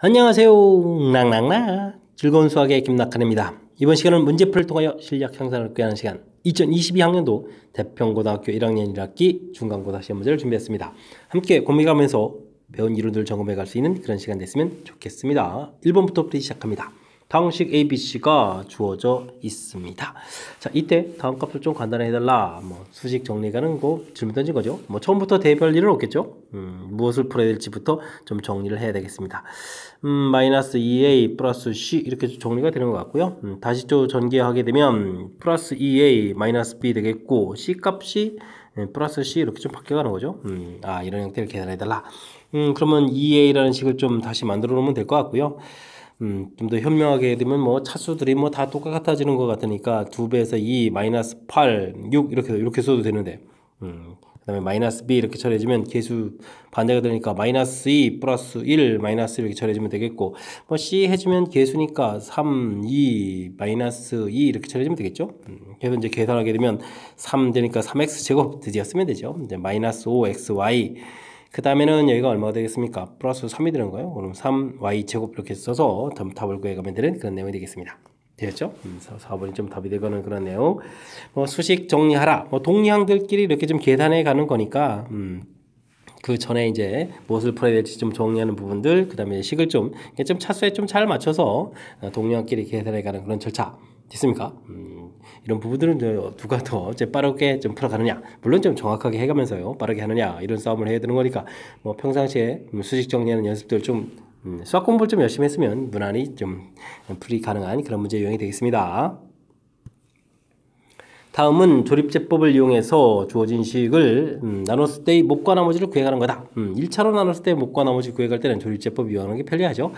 안녕하세요. 낭낭낭 즐거운 수학의 김낙한입니다. 이번 시간은 문제풀이를 통하여 실력 향상을 꾀하는 시간 2022학년도 대평고등학교 1학년 1학기 중간고사 시험 문제를 준비했습니다. 함께 고민하면서 배운 이론들 점검해 갈 수 있는 그런 시간 됐으면 좋겠습니다. 1번부터 풀이 시작합니다. 다음 식 ABC가 주어져 있습니다. 자, 이때 다음 값을 좀 간단히 해달라. 수식 정리가는 거 질문 던진 거죠. 처음부터 대별 일은 없겠죠. 무엇을 풀어야 될지부터 좀 정리를 해야 되겠습니다. 마이너스 2a 플러스 c 이렇게 정리가 되는 것 같고요. 다시 또 전개하게 되면 플러스 2a 마이너스 b 되겠고 c 값이 플러스 c 이렇게 좀 바뀌어가는 거죠. 이런 형태를 계산해달라. 그러면 2a라는 식을 좀 다시 만들어 놓으면 될 것 같고요. 좀 더 현명하게 되면 차수들이 다 똑같아지는 것 같으니까 2배에서 2 마이너스 8 6 이렇게 써도 되는데 그 다음에 마이너스 b 이렇게 처리해주면 계수 반대가 되니까 마이너스 2 플러스 1 마이너스 이렇게 처리해주면 되겠고 c 해주면 계수니까 3 2 마이너스 2 이렇게 처리해주면 되겠죠. 그래서 이제 계산하게 되면 3 되니까 3x 제곱 드디어 쓰면 되죠. 이제 마이너스 5xy 그 다음에는 여기가 얼마가 되겠습니까? 플러스 3이 되는 거예요. 그럼 3y 제곱 이렇게 써서 답을 구해가면 되는 그런 내용이 되겠습니다. 되었죠? 4번이 좀 답이 되거는 그런 내용. 수식 정리하라. 동량들끼리 이렇게 좀 계산해 가는 거니까, 그 전에 이제 무엇을 풀어야 될지 좀 정리하는 부분들, 그 다음에 식을 좀 차수에 좀 잘 맞춰서 동량끼리 계산해 가는 그런 절차. 됐습니까? 이런 부분들은 누가 더 빠르게 좀 풀어가느냐, 물론 좀 정확하게 해가면서요 빠르게 하느냐 이런 싸움을 해야 되는 거니까 평상시에 수식 정리하는 연습들 좀 수학 공부를 좀 열심히 했으면 무난히 좀 풀이 가능한 그런 문제 유형이 되겠습니다. 다음은 조립제법을 이용해서 주어진 식을 나눴을 때의 목과 나머지를 구해가는 거다. 1차로 나눴을 때 목과 나머지 구해갈 때는 조립제법 이용하는 게 편리하죠.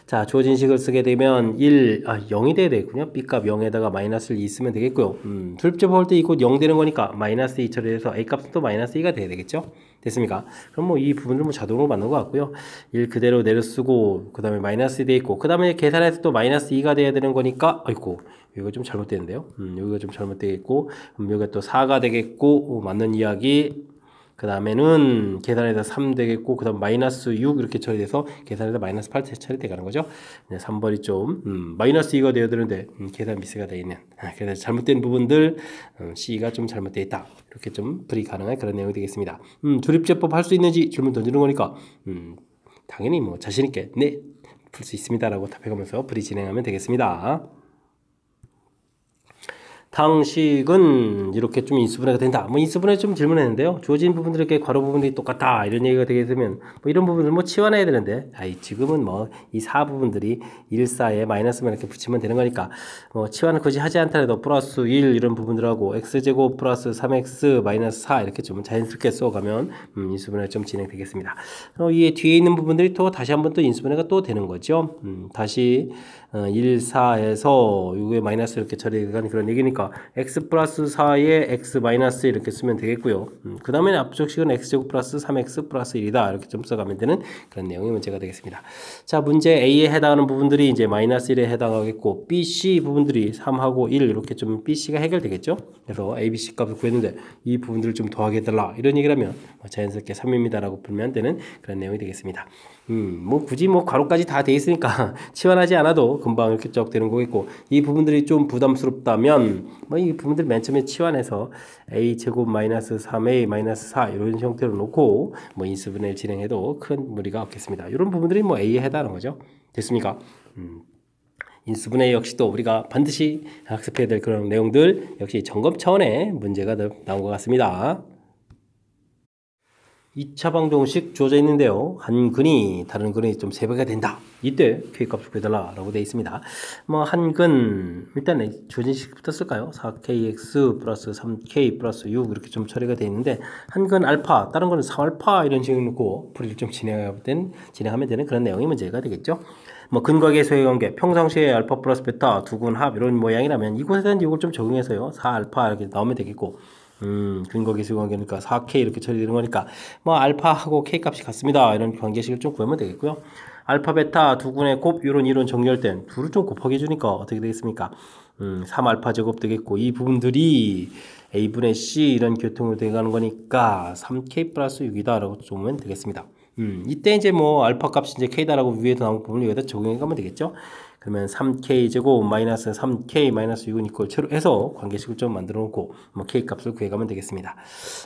자, 주어진 식을 쓰게 되면 0이 돼야 되겠군요. B값 0에다가 마이너스를 2 쓰면 되겠고요. 조립제법 할 때 이곳 0 되는 거니까 마이너스 2 처리해서 A값은 또 마이너스 2가 돼야 되겠죠. 됐습니까? 그럼 이 부분을 자동으로 맞는 것 같고요. 1 그대로 내려 쓰고 그 다음에 마이너스 2 돼 있고 그 다음에 계산해서 또 마이너스 2가 돼야 되는 거니까 아이고 여기가 좀 잘못되는데요. 여기가 좀 잘못되겠고 여기가 또 4가 되겠고 맞는 이야기. 그 다음에는 계산해서 3 되겠고 그 다음 마이너스 6 이렇게 처리돼서 계산해서 마이너스 8 처리돼 가는 거죠. 3번이 좀 마이너스 2가 되어야 되는데 계산 미스가 되어 있는 그래서 잘못된 부분들 C가 좀 잘못되어 있다. 이렇게 좀 풀이 가능한 그런 내용이 되겠습니다. 조립제법 할 수 있는지 질문 던지는 거니까 당연히 자신 있게 네, 풀 수 있습니다 라고 답해가면서 풀이 진행하면 되겠습니다. 당식은 이렇게 좀 인수분해가 된다. 인수분해 좀 질문했는데요. 주어진 부분들이 이렇게 괄호 부분들이 똑같다. 이런 얘기가 되게 되면 이런 부분을 치환해야 되는데 지금은 이 4 부분들이 1, 4에 마이너스만 이렇게 붙이면 되는 거니까 치환을 굳이 하지 않더라도 플러스 1 이런 부분들하고 x제곱 플러스 3x 마이너스 4 이렇게 좀 자연스럽게 써가면 인수분해가 좀 진행되겠습니다. 이 뒤에 있는 부분들이 또 다시 한번 또 인수분해가 또 되는 거죠. 다시 1, 4에서 이게 마이너스 이렇게 처리하는 그런 얘기니까 x 플러스 4에 x 마이너스 이렇게 쓰면 되겠고요. 그 다음에 앞쪽식은 x제곱 플러스 3x 플러스 1이다. 이렇게 좀 써가면 되는 그런 내용의 문제가 되겠습니다. 자, 문제 A에 해당하는 부분들이 이제 마이너스 1에 해당하겠고 B, C 부분들이 3하고 1 이렇게 좀 B, C가 해결되겠죠. 그래서 A, B, C 값을 구했는데 이 부분들을 좀 더하게 해달라. 이런 얘기라면 자연스럽게 3입니다. 라고 풀면 되는 그런 내용이 되겠습니다. 굳이 괄호까지 다 돼 있으니까 치환하지 않아도 금방 이렇게 쭉 되는 거겠고 이 부분들이 좀 부담스럽다면 이 부분들 맨 처음에 치환해서 a 제곱 마이너스 3a 마이너스 4 이런 형태로 놓고 인수분해를 진행해도 큰 무리가 없겠습니다. 이런 부분들이 a에 해당하는 거죠. 됐습니까? 인수분해 역시 또 우리가 반드시 학습해야 될 그런 내용들 역시 점검 차원의 문제가 나온 것 같습니다. 2차 방정식 주어져 있는데요. 한 근이 다른 근이 좀 3배가 된다. 이때 K값을 구해달라 라고 되어 있습니다. 한 근 일단 주어진 식부터 쓸까요? 4KX 플러스 3K 플러스 6 이렇게 좀 처리가 되어 있는데 한 근 알파 다른 거는 3알파 이런 식으로 놓고 풀이를 좀 진행하면 되는 그런 내용이 문제가 되겠죠. 근과 계수의 관계 평상시에 알파 플러스 베타 두 근 합 이런 모양이라면 이곳에 대한 이걸 좀 적용해서요. 4알파 이렇게 나오면 되겠고 근거 계수 관계니까 4K 이렇게 처리되는 거니까 알파하고 K 값이 같습니다. 이런 관계식을 좀 구하면 되겠고요. 알파 베타 두 군의 곱 이론 정렬된 둘을 좀 곱하게 해주니까 어떻게 되겠습니까? 3알파 제곱 되겠고 이 부분들이 A분의 C 이런 교통으로 돼가는 거니까 3K 플러스 6이다 라고 보면 되겠습니다. 이때 이제 뭐 알파 값이 이제 k다라고 위에서 나온 부분을 여기다 적용해 가면 되겠죠. 그러면 3k 제곱 마이너스 3k 마이너스 6은 이퀄 제로 해서 관계식을 좀 만들어 놓고 뭐 k 값을 구해가면 되겠습니다.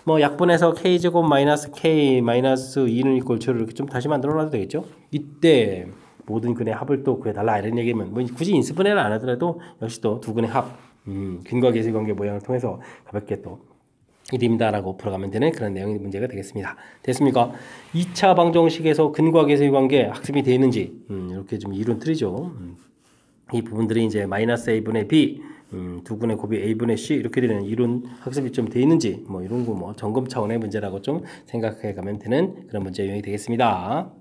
뭐 약분해서 k 제곱 마이너스 k 마이너스 2는 이퀄 제로 이렇게 좀 다시 만들어 놔도 되겠죠. 이때 모든 근의 합을 또 구해달라 이런 얘기면 뭐 굳이 인수분해를 안 하더라도 역시 또 두 근의 합 근과 계수 관계 모양을 통해서 가볍게 또 1입니다라고 풀어가면 되는 그런 내용의 문제가 되겠습니다. 됐습니까? 2차 방정식에서 근과 계수의 관계 학습이 되어 있는지 이렇게 좀 이론 틀이죠. 이 부분들이 이제 마이너스 a분의 b 두 근의 곱이 a분의 c 이렇게 되는 이론 학습이 좀 되어 있는지 뭐 이런 거 뭐 점검 차원의 문제라고 좀 생각해 가면 되는 그런 문제 유형이 되겠습니다.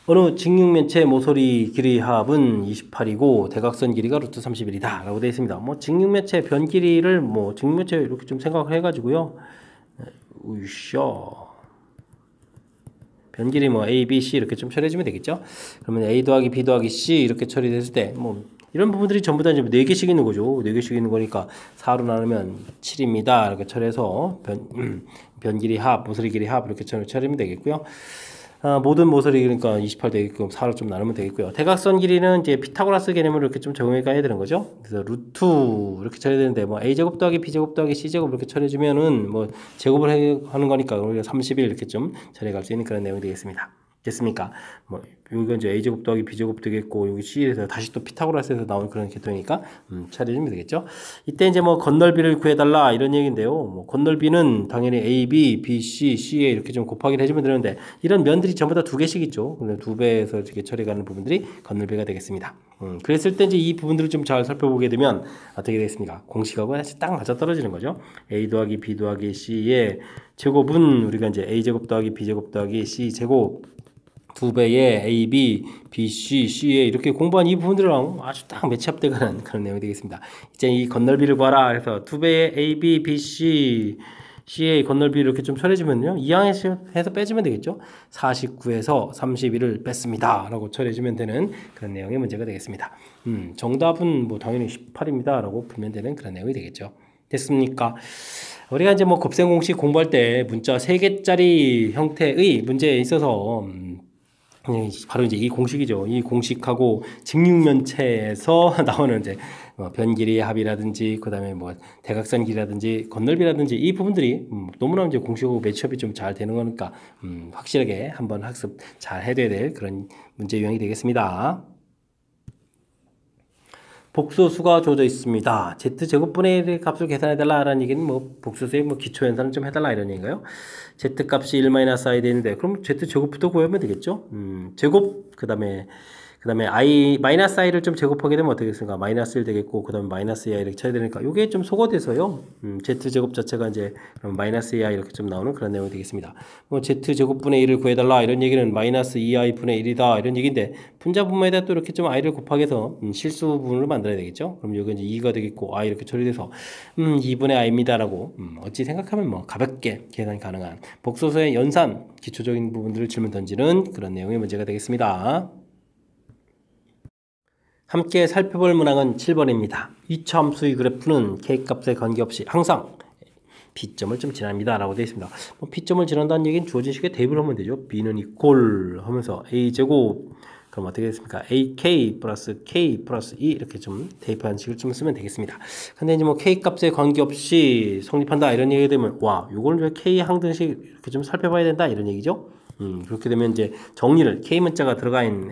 어느 직육면체 모서리 길이 합은 28이고 대각선 길이가 루트 31이다 라고 되어 있습니다. 뭐 직육면체 변 길이를 뭐 직육면체 이렇게 좀 생각을 해가지고요. 으쌰. 변 길이 뭐 A, B, C 이렇게 좀 처리해주면 되겠죠. 그러면 A 더하기 B 더하기 C 이렇게 처리됐을 때 뭐 이런 부분들이 전부 다 이제 4개씩 있는 거죠. 4개씩 있는 거니까 4로 나누면 7입니다. 이렇게 처리해서 변 길이 합, 모서리 길이 합 이렇게 처리하면 되겠고요. 모든 모서리 그러니까 28 되게끔 4로 좀 나누면 되겠고요. 대각선 길이는 이제 피타고라스 개념을 이렇게 좀 적용해 가야 되는 거죠. 그래서 루트 이렇게 처리해야 되는데 뭐 a제곱 더하기 b제곱 더하기 c제곱 이렇게 처리해 주면은 뭐 제곱을 하는 거니까 우리가 31 이렇게 좀 처리해 갈 수 있는 그런 내용이 되겠습니다. 됐습니까? 뭐 여기가 이제 a제곱 더하기 b제곱 되겠고 여기 c에서 다시 또 피타고라스에서 나온 그런 계통이니까 처리해주면 되겠죠. 이때 이제 뭐 건널비를 구해달라 이런 얘기인데요. 뭐 건널비는 당연히 a, b, b, c, c에 이렇게 좀 곱하기를 해주면 되는데 이런 면들이 전부 다 2개씩 있죠. 근데 2배에서 이렇게 처리가는 부분들이 건널비가 되겠습니다. 그랬을 때 이제 이 부분들을 좀 잘 살펴보게 되면 어떻게 되겠습니까? 공식하고 딱 맞아 떨어지는 거죠. a 더하기 b 더하기 c의 제곱은 우리가 이제 a 제곱 더하기 b 제곱 더하기 c 제곱 2배의 A, B, B, C, C에 이렇게 공부한 이 부분들랑 아주 딱 매치업되는 그런 내용이 되겠습니다. 이제 이 건널비를 봐라. 그래서 2배의 A, B, B, C, C의 건널비 이렇게 좀 처리해주면요. 이항해서 빼주면 되겠죠. 49에서 31을 뺐습니다. 라고 처리해주면 되는 그런 내용의 문제가 되겠습니다. 정답은 뭐 당연히 18입니다. 라고 풀면 되는 그런 내용이 되겠죠. 됐습니까? 우리가 이제 뭐 곱셈 공식 공부할 때 문자 3개짜리 형태의 문제에 있어서 바로 이제 이 공식이죠. 이 공식하고 직육면체에서 나오는 이제 변 길이의 합이라든지 그다음에 뭐 대각선 길이라든지 건널비라든지 이 부분들이 너무나 이제 공식하고 매치업이 좀 잘 되는 거니까 확실하게 한번 학습 잘 해둬야 될 그런 문제 유형이 되겠습니다. 복소수가 주어져 있습니다. z제곱분의 1의 값을 계산해달라라는 얘기는 뭐 복소수의 뭐 기초 연산을 좀 해달라 이런 얘기인가요? z값이 1-i 되는데 그럼 z제곱부터 구하면 되겠죠? 제곱 그다음에 i 마이너스 i를 좀 제곱하게 되면 어떻게 되겠습니까? 마이너스 1 되겠고 그다음에 마이너스 i 이렇게 쳐야 되니까 이게 좀 소거돼서요. z제곱 자체가 이제 그럼 마이너스 2i 이렇게 좀 나오는 그런 내용이 되겠습니다. 뭐 z제곱분의 1을 구해달라 이런 얘기는 마이너스 2i 분의 1이다 이런 얘기인데 분자분모에다 또 이렇게 좀 i를 곱하게해서 실수 부분을 만들어야 되겠죠. 그럼 여기 이제 2가 되겠고 i 이렇게 처리돼서 2분의 i입니다라고 어찌 생각하면 뭐 가볍게 계산이 가능한 복소수의 연산 기초적인 부분들을 질문 던지는 그런 내용의 문제가 되겠습니다. 함께 살펴볼 문항은 7번입니다. 2차 함수의 그래프는 k값에 관계없이 항상 b점을 좀 지납니다 라고 되어 있습니다. 뭐 b점을 지난다는 얘기는 주어진 식에 대입을 하면 되죠. b는 이퀄 하면서 a제곱 그럼 어떻게 되겠습니까? ak 플러스 k 플러스 2 이렇게 좀 대입하는 식을 좀 쓰면 되겠습니다. 근데 이제 뭐 k값에 관계없이 성립한다 이런 얘기가 되면 와 요걸 왜 k 항등식 이렇게 좀 살펴봐야 된다 이런 얘기죠. 그렇게 되면 이제 정리를 k 문자가 들어가 있는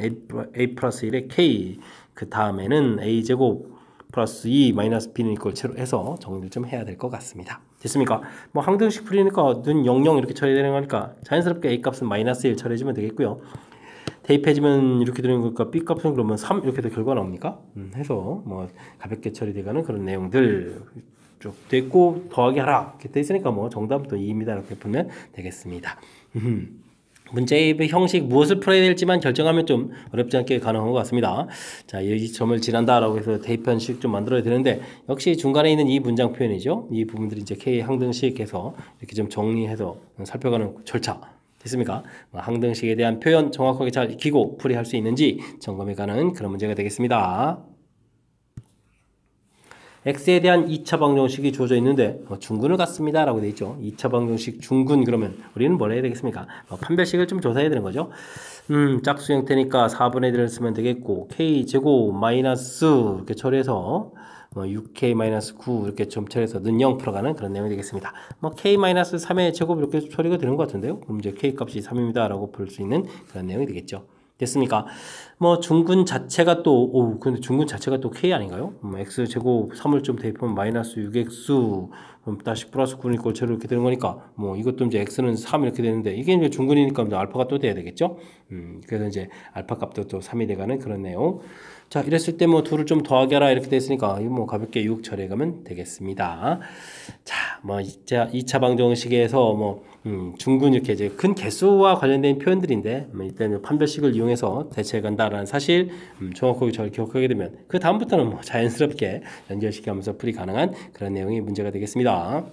a 플러스 1에 k 그 다음에는 a제곱 플러스 2 마이너스 b는 이퀄 제로 해서 정리를 좀 해야 될 것 같습니다. 됐습니까? 뭐 항등식 풀이니까 는 00 이렇게 처리되는 거니까 자연스럽게 a 값은 마이너스 1 처리해주면 되겠고요. 대입해주면 이렇게 되는 거니까 b 값은 그러면 3 이렇게 더 결과 나옵니까? 해서 뭐 가볍게 처리돼가는 그런 내용들 쭉 됐고 더하기 하라 이렇게 돼 있으니까 뭐 정답도 2입니다 이렇게 풀면 되겠습니다. 문제의 형식 무엇을 풀어야 될지만 결정하면 좀 어렵지 않게 가능한 것 같습니다. 자, 이 점을 지난다라고 해서 대입형식 좀 만들어야 되는데 역시 중간에 있는 이 문장 표현이죠. 이 부분들이 이제 K 항등식에서 이렇게 좀 정리해서 살펴가는 절차 됐습니까? 항등식에 대한 표현 정확하게 잘 익히고 풀이할 수 있는지 점검해 가는 그런 문제가 되겠습니다. x에 대한 2차 방정식이 주어져 있는데 중근을 갖습니다 라고 되어 있죠. 2차 방정식 중근 그러면 우리는 뭘 해야 되겠습니까? 판별식을 좀 조사해야 되는 거죠. 짝수 형태니까 4분의 1을 쓰면 되겠고 k제곱 마이너스 이렇게 처리해서 6k-9 이렇게 좀 처리해서 는 0 풀어가는 그런 내용이 되겠습니다. k-3의 제곱 이렇게 처리가 되는 것 같은데요. 그럼 이제 k 값이 3입니다 라고 볼 수 있는 그런 내용이 되겠죠. 됐습니까? 중근 자체가 또, 근데 중근 자체가 또 k 아닌가요? x 제곱 3을 좀 대입하면 마이너스 6x 다시 플러스 9니까 골체로 이렇게 되는 거니까 이것도 이제 x는 3 이렇게 되는데 이게 이제 중근이니까 이제 알파가 또 돼야 되겠죠? 그래서 이제 알파 값도 또 3이 돼가는 그런 내용. 자, 이랬을 때 둘을 좀 더하게 하라 이렇게 됐으니까 이거 가볍게 6 처리해가면 되겠습니다. 자, 이제 2차 방정식에서 중근 이렇게 이제 큰 개수와 관련된 표현들인데 이때는 판별식을 이용해서 대체해 간다라는 사실 정확하게 잘 기억하게 되면 그 다음부터는 자연스럽게 연결시키면서 풀이 가능한 그런 내용이 문제가 되겠습니다.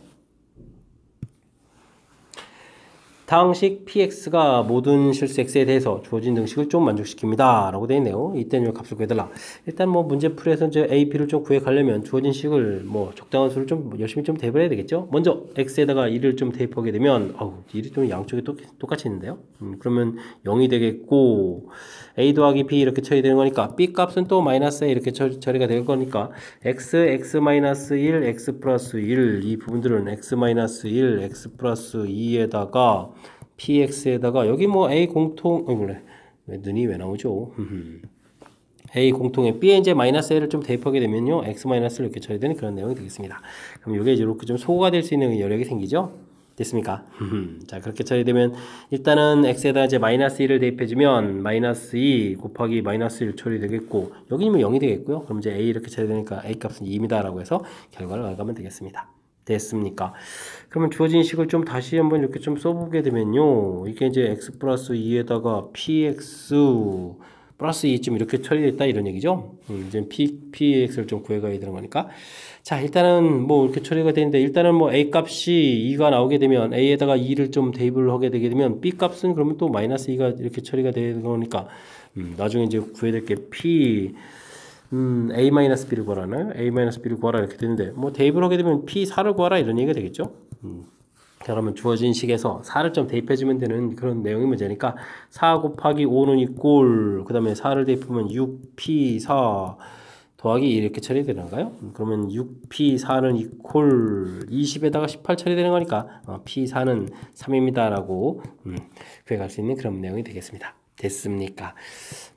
다항식 px가 모든 실수 x에 대해서 주어진 등식을 좀 만족시킵니다 라고 되어 있네요. 이때는 이 값을 구해달라. 일단 문제 풀이에서 이제 a, b를 좀 구해가려면 주어진 식을 적당한 수를 좀 열심히 좀 대입을 해야 되겠죠. 먼저 x에다가 1을 좀 대입하게 되면 1이 좀 양쪽이 똑같이 있는데요. 그러면 0이 되겠고 a 더하기 b 이렇게 처리되는 거니까 b 값은 또 마이너스 a 이렇게 처리가 될 거니까 x 마이너스 1, x 플러스 1 이 부분들은 x 마이너스 1, x 플러스 2에다가 px에다가 여기 a 공통 왜 눈이 왜 나오죠? a 공통에 b에 이제 마이너스 a를 좀 대입하게 되면요 x 마이너스를 이렇게 처리되는 그런 내용이 되겠습니다. 그럼 이게 이렇게 좀 소거가 될 수 있는 여력이 생기죠? 됐습니까? 자, 그렇게 처리되면 일단은 x에다 이제 마이너스 1을 대입해주면 마이너스 2 곱하기 마이너스 1 처리되겠고 여기는 0이 되겠고요. 그럼 이제 a 이렇게 처리되니까 a 값은 2입니다 라고 해서 결과를 나가면 되겠습니다. 됐습니까? 그러면 주어진 식을 좀 다시 한번 이렇게 좀 써보게 되면요. 이게 이제 x 플러스 2에다가 px 플러스 2쯤 이렇게 처리됐다 이런 얘기죠. 이제 px를 좀 구해가야 되는 거니까. 자, 일단은 이렇게 처리가 되는데 일단은 a 값이 2가 나오게 되면 a에다가 2를 좀 대입을 하게 되게 되면 b 값은 그러면 또 마이너스 2가 이렇게 처리가 되는 거니까 나중에 이제 구해야 될 게 p a-b를 구하라나요? a-b를 구하라 이렇게 되는데 대입을 하게 되면 p4를 구하라 이런 얘기가 되겠죠. 자, 그러면 주어진 식에서 4를 좀 대입해주면 되는 그런 내용이 문제니까 4 곱하기 5는 이꼴 그 다음에 4를 대입하면 6p4 더하기 2 이렇게 처리되는가요? 그러면 6p4는 이꼴 20에다가 18 처리되는 거니까 p4는 3입니다 라고 구해갈 수 있는 그런 내용이 되겠습니다. 됐습니까?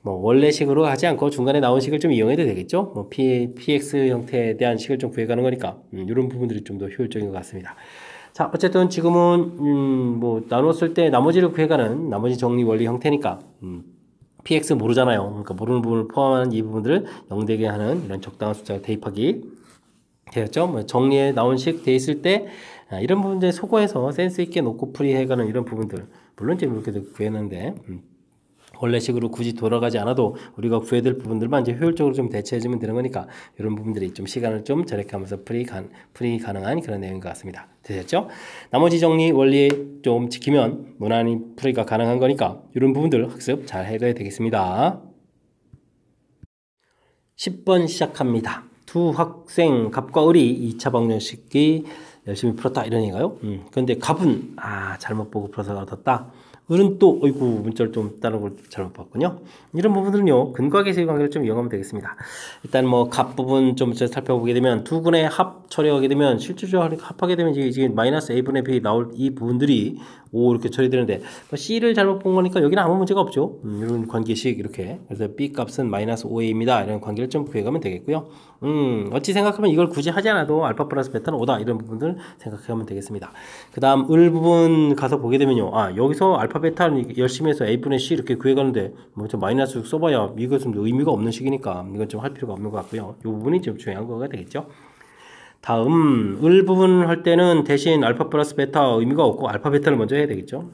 원래식으로 하지 않고 중간에 나온 식을 좀 이용해도 되겠죠? px 형태에 대한 식을 좀 구해가는 거니까 이런 부분들이 좀 더 효율적인 것 같습니다. 자, 어쨌든 지금은 나눴을 때 나머지를 구해가는 나머지 정리 원리 형태니까 px 모르잖아요. 그러니까 모르는 부분을 포함하는 이 부분들을 0되게 하는 이런 적당한 숫자 대입하기 되었죠. 정리에 나온 식 돼 있을 때 이런 부분들 소거해서 센스 있게 놓고 풀이해가는 이런 부분들 물론 지금 이렇게 구했는데 원래식으로 굳이 돌아가지 않아도 우리가 구해야 될 부분들만 이제 효율적으로 좀 대체해주면 되는 거니까 이런 부분들이 좀 시간을 좀 절약하면서 풀이 가능한 그런 내용인 것 같습니다. 되셨죠? 나머지 정리 원리 좀 지키면 무난히 풀이가 가능한 거니까 이런 부분들 학습 잘 해야 되겠습니다. 10번 시작합니다. 두 학생 갑과 을이 2차 방정식이 열심히 풀었다 이런 얘기가요. 그런데 갑은 잘못 보고 풀어서 얻었다. 을은 또 문자를 좀 다른 걸 잘못 봤군요. 이런 부분들은요 근과계수의 관계를 좀 이용하면 되겠습니다. 일단 갑 부분 좀 살펴보게 되면 두 분의 합 처리하게 되면 실질적으로 합하게 되면 이제 마이너스 a분의 b 나올 이 부분들이 5 이렇게 처리되는데 c를 잘못 본 거니까 여기는 아무 문제가 없죠. 이런 관계식 이렇게 그래서 b 값은 마이너스 5a입니다. 이런 관계를 좀 구해가면 되겠고요. 어찌 생각하면 이걸 굳이 하지 않아도 알파 플러스 베타는 5다 이런 부분들 생각하면 되겠습니다. 그 다음 을 부분 가서 보게 되면요 여기서 알파 베타는 열심히 해서 a분의 c 이렇게 구해가는데 좀 마이너스 써봐야 이것은 의미가 없는 식이니까 이건 좀 할 필요가 없는 것 같고요. 이 부분이 좀 중요한 거가 되겠죠. 다음 을 부분 할 때는 대신 알파 플러스 베타 의미가 없고 알파 베타를 먼저 해야 되겠죠.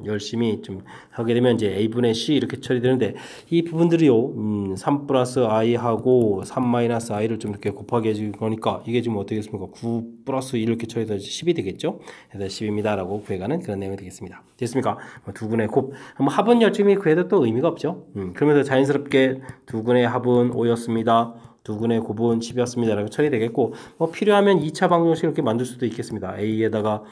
열심히 좀 하게 되면 이제 a분의 c 이렇게 처리되는데 이 부분들이요 3 플러스 i하고 3 마이너스 i를 좀 이렇게 곱하게 해줄 거니까 이게 지금 어떻게 됐습니까? 9 플러스 2 이렇게 처리돼서 10이 되겠죠. 그래서 10입니다 라고 구해가는 그런 내용이 되겠습니다. 됐습니까? 두 근의 곱 합은 열심히 구해도 또 의미가 없죠. 그러면서 자연스럽게 두 근의 합은 5였습니다. 두근의 곱은 10이었습니다. 라고 처리되겠고, 뭐 필요하면 2차 방정식 이렇게 만들 수도 있겠습니다. a에다가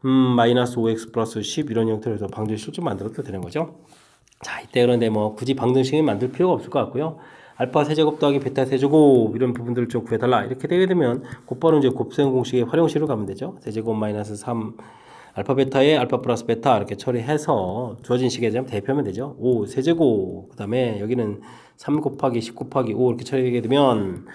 마이너스 5x 플러스 10 이런 형태로 해서 방정식을 좀 만들어도 되는 거죠. 자, 이때 그런데 뭐 굳이 방정식을 만들 필요가 없을 것 같고요. 알파 세제곱 더하기 베타 세제곱 이런 부분들을 좀 구해달라 이렇게 되게 되면 곧바로 이제 곱셈 공식의 활용식으로 가면 되죠. 세제곱 마이너스 3 알파 베타에 알파 플러스 베타 이렇게 처리해서 주어진 식에 좀 대입하면 되죠. 5 세제곱 그 다음에 여기는 3 곱하기 10 곱하기 5 이렇게 처리하게 되면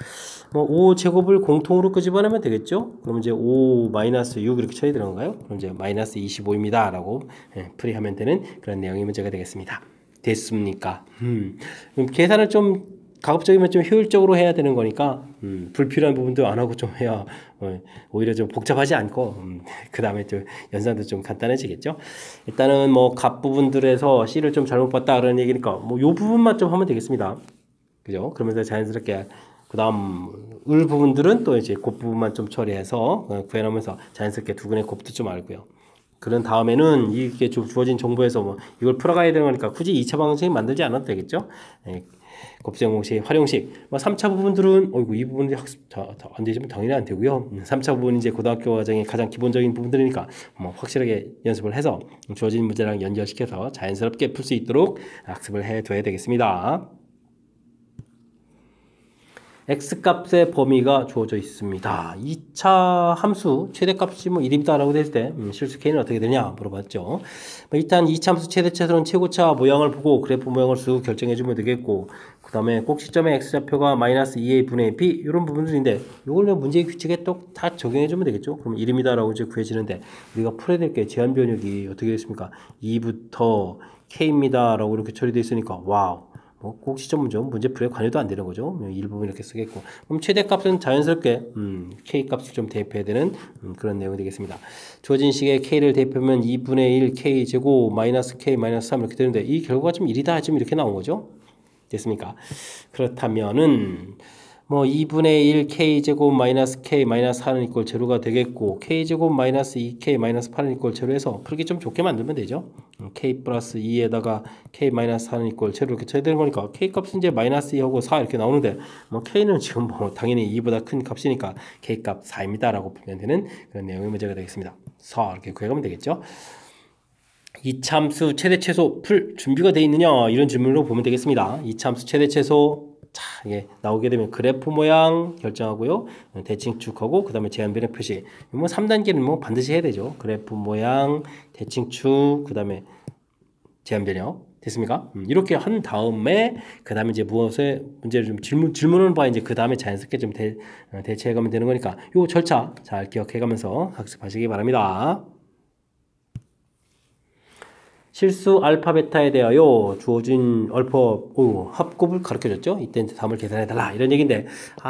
뭐 5 제곱을 공통으로 끄집어내면 되겠죠. 그럼 이제 5 마이너스 6 이렇게 처리되는 건가요? 그럼 이제 마이너스 25입니다 라고 풀이하면 되는 그런 내용의 문제가 되겠습니다. 됐습니까? 그럼 계산을 좀 가급적이면 좀 효율적으로 해야 되는 거니까 불필요한 부분도 안 하고 좀 해야 오히려 좀 복잡하지 않고 그 다음에 또 연산도 좀 간단해지겠죠. 일단은 뭐 값 부분들에서 C를 좀 잘못 봤다 그런 얘기니까 뭐 요 부분만 좀 하면 되겠습니다. 그죠? 그러면서 자연스럽게 그 다음 을 부분들은 또 이제 곱 부분만 좀 처리해서 구해놓으면서 자연스럽게 두근의 곱도 좀 알고요. 그런 다음에는 이게 좀 주어진 정보에서 뭐 이걸 풀어가야 되는 거니까 굳이 2차 방정식 만들지 않아도 되겠죠. 곱셈 공식, 활용식. 뭐 3차 부분들은 어이구 이 부분이 학습 안 되지만 당연히 안 되고요. 3차 부분은 이제 고등학교 과정의 가장 기본적인 부분들이니까 뭐 확실하게 연습을 해서 주어진 문제랑 연결시켜서 자연스럽게 풀 수 있도록 학습을 해둬야 되겠습니다. x값의 범위가 주어져 있습니다. 2차 함수 최대값이 뭐 1입니다 라고 됐을 때 실수 k는 어떻게 되냐 물어봤죠. 일단 2차 함수 최대차에서는 최고차 모양을 보고 그래프 모양을 쓱 결정해 주면 되겠고 그 다음에 꼭 시점의 x좌표가 마이너스 2a 분의 b 이런 부분들인데 이걸 문제의 규칙에 또 다 적용해 주면 되겠죠. 그럼 1입니다 라고 이제 구해지는데 우리가 풀어야 될 게 제한 변역이 어떻게 됐습니까? 2부터 k입니다 라고 이렇게 처리되어 있으니까 와우. 뭐 꼭 시점 문제 풀에 관여도 안 되는 거죠. 일부분 이렇게 쓰겠고. 그럼 최대값은 자연스럽게 k값을 좀 대입해야 되는 그런 내용이 되겠습니다. 주어진 식에 k를 대입하면 2분의 1 k 제곱 마이너스 k 마이너스 3 이렇게 되는데 이 결과가 좀 1이다 지금 이렇게 나온 거죠. 됐습니까? 그렇다면은 뭐 2분의 1 k제곱 마이너스 k 마이너스 4는 이꼴 제로가 되겠고 k제곱 마이너스 2k 마이너스 8은 이꼴 제로해서 풀기 좀 좋게 만들면 되죠. k 플러스 2에다가 k 마이너스 4는 이꼴 제로 이렇게 쳐야 되는 거니까 k 값은 이제 마이너스 2하고 4 이렇게 나오는데 뭐 k는 지금 뭐 당연히 2보다 큰 값이니까 k 값 4입니다 라고 풀면 되는 그런 내용의 문제가 되겠습니다. 4 이렇게 구해가면 되겠죠. 이참수 최대 최소 풀 준비가 되어 있느냐 이런 질문으로 보면 되겠습니다. 이참수 최대 최소 자, 이게 나오게 되면 그래프 모양 결정하고요. 대칭축하고 그 다음에 제한 변형 표시. 뭐 3단계는 뭐 반드시 해야 되죠. 그래프 모양, 대칭축, 그 다음에 제한 변형. 됐습니까? 이렇게 한 다음에 그 다음에 이제 무엇에 문제를 좀 질문을 봐 이제 그 다음에 자연스럽게 좀 대체해가면 되는 거니까 요 절차 잘 기억해가면서 학습하시기 바랍니다. 실수 알파 베타에 대하여 주어진 합곱을 가르쳐줬죠. 이때 이제 답을 계산해달라 이런 얘기인데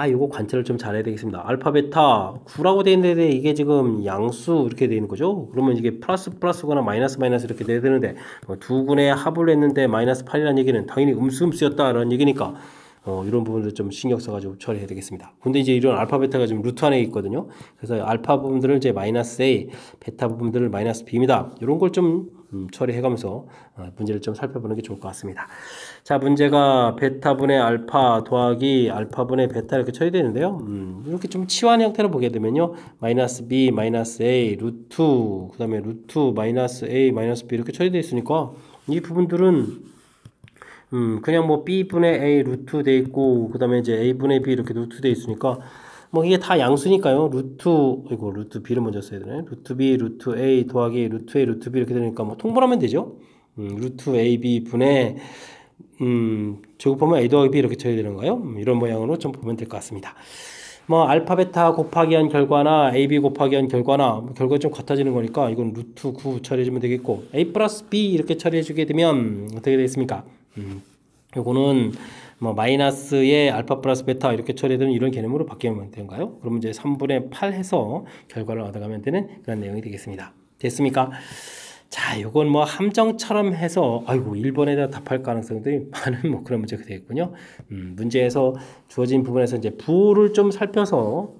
이거 관찰을 좀 잘해야 되겠습니다. 알파 베타 9라고 되어 있는데 이게 지금 양수 이렇게 되어 있는 거죠. 그러면 이게 플러스거나 마이너스 이렇게 돼야 되는데 두 군의 합을 했는데 마이너스 8이라는 얘기는 당연히 음수였다라는 얘기니까 이런 부분들 좀 신경 써가지고 처리해야 되겠습니다. 근데 이제 이런 알파 베타가 지금 루트 안에 있거든요. 그래서 알파 부분들을 이제 마이너스 A, 베타 부분들을 마이너스 B입니다. 이런 걸 좀 처리해가면서 문제를 좀 살펴보는 게 좋을 것 같습니다. 자, 문제가 베타분의 알파 더하기 알파분의 베타 이렇게 처리되는데요. 이렇게 좀 치환 형태로 보게 되면요. 마이너스 B, 마이너스 A, 루트, 그 다음에 루트, 마이너스 A, 마이너스 B 이렇게 처리되어 있으니까 이 부분들은 그냥 뭐 B분의 A 루트 돼 있고, 그 다음에 이제 A분의 B 이렇게 루트 돼 있으니까, 뭐 이게 다 양수니까요. 루트 B를 먼저 써야 되네. 루트 B, 루트 A 더하기 루트 A, 루트 B 이렇게 되니까 뭐 통분하면 되죠. 루트 AB 분의, 제곱하면 A 더하기 B 이렇게 쳐야 되는 거예요. 이런 모양으로 좀 보면 될 것 같습니다. 뭐 알파 베타 곱하기 한 결과나 AB 곱하기 한 결과나 결과 좀 같아지는 거니까 이건 루트 9 처리해주면 되겠고 A 플러스 B 이렇게 처리해주게 되면 어떻게 되겠습니까? 요거는 뭐 마이너스의 알파 플러스 베타 이렇게 처리되는 이런 개념으로 바뀌면 되는가요? 그러면 이제 3분의 8 해서 결과를 얻어가면 되는 그런 내용이 되겠습니다. 됐습니까? 자, 요건 뭐 함정처럼 해서 1번에다 답할 가능성들이 많은 뭐 그런 문제가 되겠군요. 문제에서 주어진 부분에서 이제 부호를 좀 살펴서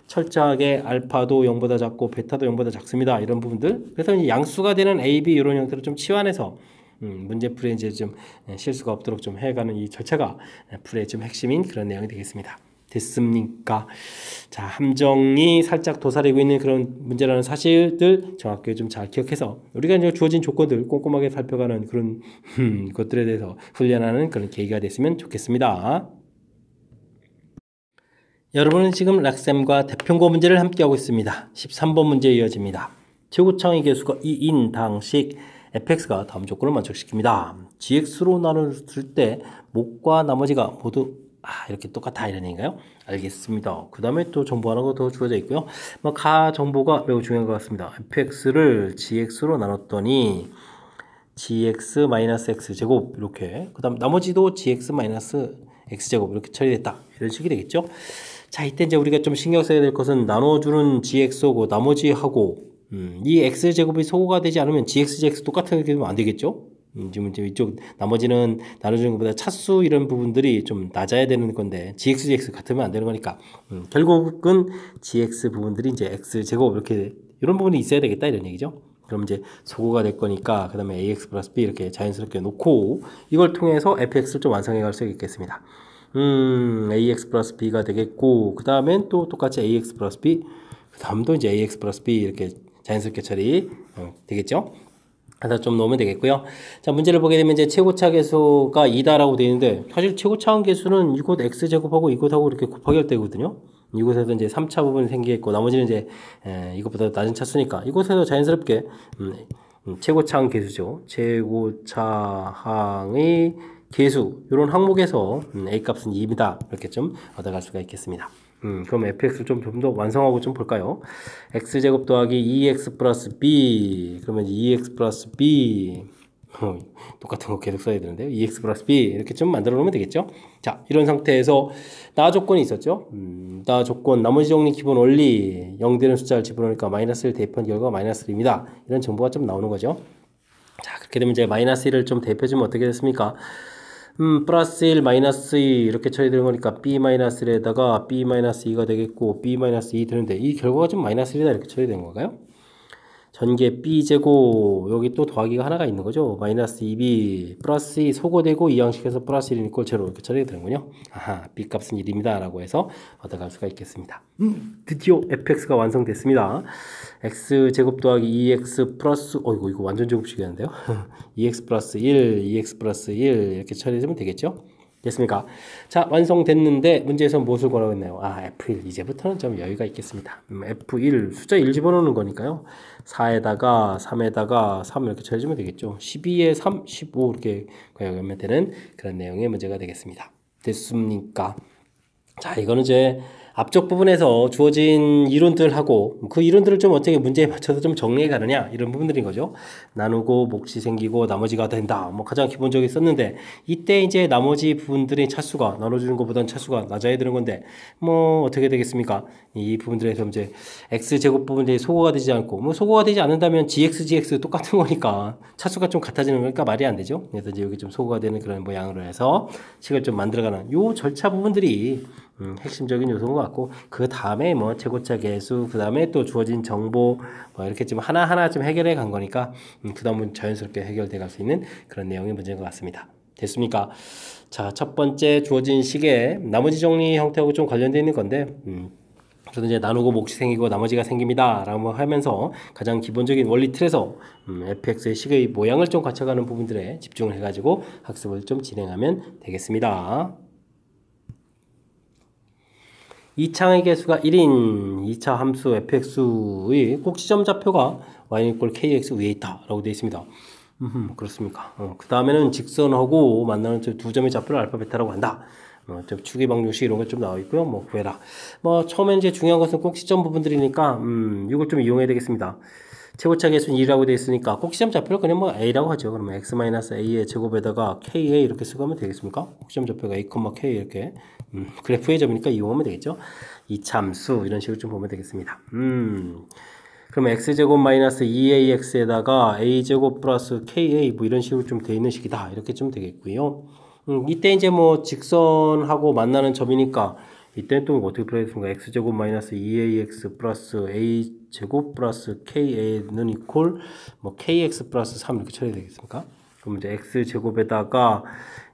철저하게 알파도 0보다 작고 베타도 0보다 작습니다. 이런 부분들. 그래서 이제 양수가 되는 A, B 이런 형태로 좀 치환해서 문제풀이에 이제 좀 실수가 없도록 좀 해가는 이 절차가 풀이의 좀 핵심인 그런 내용이 되겠습니다. 됐습니까? 자, 함정이 살짝 도사리고 있는 그런 문제라는 사실들 정확하게 좀 잘 기억해서 우리가 이제 주어진 조건들 꼼꼼하게 살펴가는 그런 것들에 대해서 훈련하는 그런 계기가 됐으면 좋겠습니다. 여러분은 지금 락셈과 대평고 문제를 함께하고 있습니다. 13번 문제 이어집니다. 최고창의 개수가 2인 당식 fx가 다음 조건을 만족시킵니다. gx로 나눴을 때 목과 나머지가 모두 이렇게 똑같아 이런 얘기인가요? 알겠습니다. 그 다음에 또 정보 하나가 더 주어져 있고요. 가 정보가 매우 중요한 것 같습니다. fx를 gx로 나눴더니 gx-x제곱 이렇게 그 다음 나머지도 gx-x제곱 이렇게 처리됐다 이런 식이 되겠죠. 자, 이때 이제 우리가 좀 신경 써야 될 것은 나눠주는 gx하고 나머지하고 이 x제곱이 소거가 되지 않으면 gx 똑같게 되면 안 되겠죠. 지금 이쪽 나머지는 나눠주는 것보다 차수 이런 부분들이 좀 낮아야 되는 건데 gx 같으면 안 되는 거니까 결국은 gx 부분들이 이제 x제곱 이렇게 이런 부분이 있어야 되겠다 이런 얘기죠. 그럼 이제 소거가 될 거니까 그 다음에 ax 플러스 b 이렇게 자연스럽게 놓고 이걸 통해서 fx를 좀 완성해 갈 수 있겠습니다. ax 플러스 b가 되겠고 그 다음엔 또 똑같이 ax 플러스 b 그 다음도 이제 ax 플러스 b 이렇게 자연스럽게 처리 되겠죠. 하나 좀 넣으면 되겠고요. 자, 문제를 보게 되면 이제 최고차 계수가 2다라고 되어 있는데 사실 최고차항 계수는 이곳 x제곱하고 이곳하고 이렇게 곱하기 할 때거든요. 이곳에서 이제 3차 부분이 생기겠고 나머지는 이제 이것보다 낮은 차수니까 이곳에서 자연스럽게 최고차항 계수죠. 최고차항의 계수 이런 항목에서 a 값은 2입니다. 이렇게 좀 얻어갈 수가 있겠습니다. 그럼 fx를 좀 더 완성하고 좀 볼까요? x제곱 더하기 2x 플러스 b 그러면 2x 플러스 b 똑같은 거 계속 써야 되는데요. 2x 플러스 b 이렇게 좀 만들어 놓으면 되겠죠. 자, 이런 상태에서 나 조건이 있었죠. 나 조건 나머지 정리 기본 원리 0 되는 숫자를 집어넣으니까 마이너스를 대입한 결과가 마이너스 1입니다. 이런 정보가 좀 나오는 거죠. 자, 그렇게 되면 이제 마이너스 1을 좀 대입해주면 어떻게 됐습니까? 플러스 1, 마이너스 2 이렇게 처리되는 거니까 b 마이너스 1에다가 b 마이너스 2가 되겠고 b 마이너스 2 되는데 이 결과가 좀 마이너스 1이다 이렇게 처리되는 건가요? 전개 b제곱 여기 또 더하기가 하나가 있는 거죠. 마이너스 2b 플러스 2 소거되고 이 양식에서 플러스 1은 이꼴 제로 이렇게 처리가 되는군요. 아하, b 값은 1입니다 라고 해서 얻어갈 수가 있겠습니다. 드디어 fx가 완성됐습니다. x제곱 더하기 2x 플러스 이거 완전 제곱식이었는데요. 2x 플러스 1, 2x 플러스 1 이렇게 처리해주면 되겠죠. 됐습니까? 자, 완성됐는데 문제에서 무엇을 구하라고 했나요? F1 이제부터는 좀 여유가 있겠습니다. F1 숫자 1 집어넣는 거니까요. 4에다가 3에다가 3 이렇게 처리해주면 되겠죠. 12에 3, 15 이렇게 구하면 되는 그런 내용의 문제가 되겠습니다. 됐습니까? 자, 이거는 이제 앞쪽 부분에서 주어진 이론들하고 그 이론들을 좀 어떻게 문제에 맞춰서 좀 정리해 가느냐 이런 부분들인 거죠. 나누고 몫이 생기고 나머지가 된다. 가장 기본적인 썼는데 이때 이제 나머지 부분들의 차수가 나눠주는 것보다는 차수가 낮아야 되는 건데 어떻게 되겠습니까? 이 부분들에서 이제 x제곱 부분들이 소거가 되지 않고 소거가 되지 않는다면 gx 똑같은 거니까 차수가 좀 같아지는 거니까 말이 안 되죠. 그래서 이제 여기 좀 소거가 되는 그런 모양으로 해서 식을 좀 만들어가는 요 절차 부분들이 핵심적인 요소인 것 같고 그 다음에 최고차 계수 그 다음에 또 주어진 정보 이렇게 좀 하나하나 좀 해결해 간 거니까 그 다음은 자연스럽게 해결돼 갈 수 있는 그런 내용의 문제인 것 같습니다. 됐습니까? 자, 첫 번째 주어진 식의 나머지 정리 형태하고 좀 관련되어 있는 건데 저도 이제 나누고 몫이 생기고 나머지가 생깁니다 라고 하면서 가장 기본적인 원리 틀에서 fx의 식의 모양을 좀 갖춰가는 부분들에 집중을 해가지고 학습을 좀 진행하면 되겠습니다. 2차의 개수가 1인 2차 함수 fx의 꼭지점 좌표가 y = kx 위에 있다 라고 되어 있습니다. 그렇습니까? 그 다음에는 직선하고 만나는 두 점의 좌표를 알파 베타라고 한다. 좀 추기 방정식 이런 거 좀 나와 있고요. 구해라. 처음에 이제 중요한 것은 꼭지점 부분들이니까 이걸 좀 이용해야 되겠습니다. 최고차 개수는 2라고 되어 있으니까 꼭지점 좌표를 그냥 a라고 하죠. 그러면 x-a의 제곱에다가 ka 이렇게 쓰고 하면 되겠습니까? 꼭지점 좌표가 a, k 이렇게 그래프의 점이니까 이용하면 되겠죠. 이 참수 이런 식으로 좀 보면 되겠습니다. 그럼 x제곱 마이너스 2ax에다가 a제곱 플러스 ka 이런 식으로 좀 되어 있는 식이다. 이렇게 좀 되겠고요. 이때 이제 직선하고 만나는 점이니까 이때 또 어떻게 표현했습니까? x제곱 마이너스 2ax 플러스 a제곱 플러스 ka는 이퀄 kx 플러스 3 이렇게 처리되겠습니까? 그럼 이제 x제곱에다가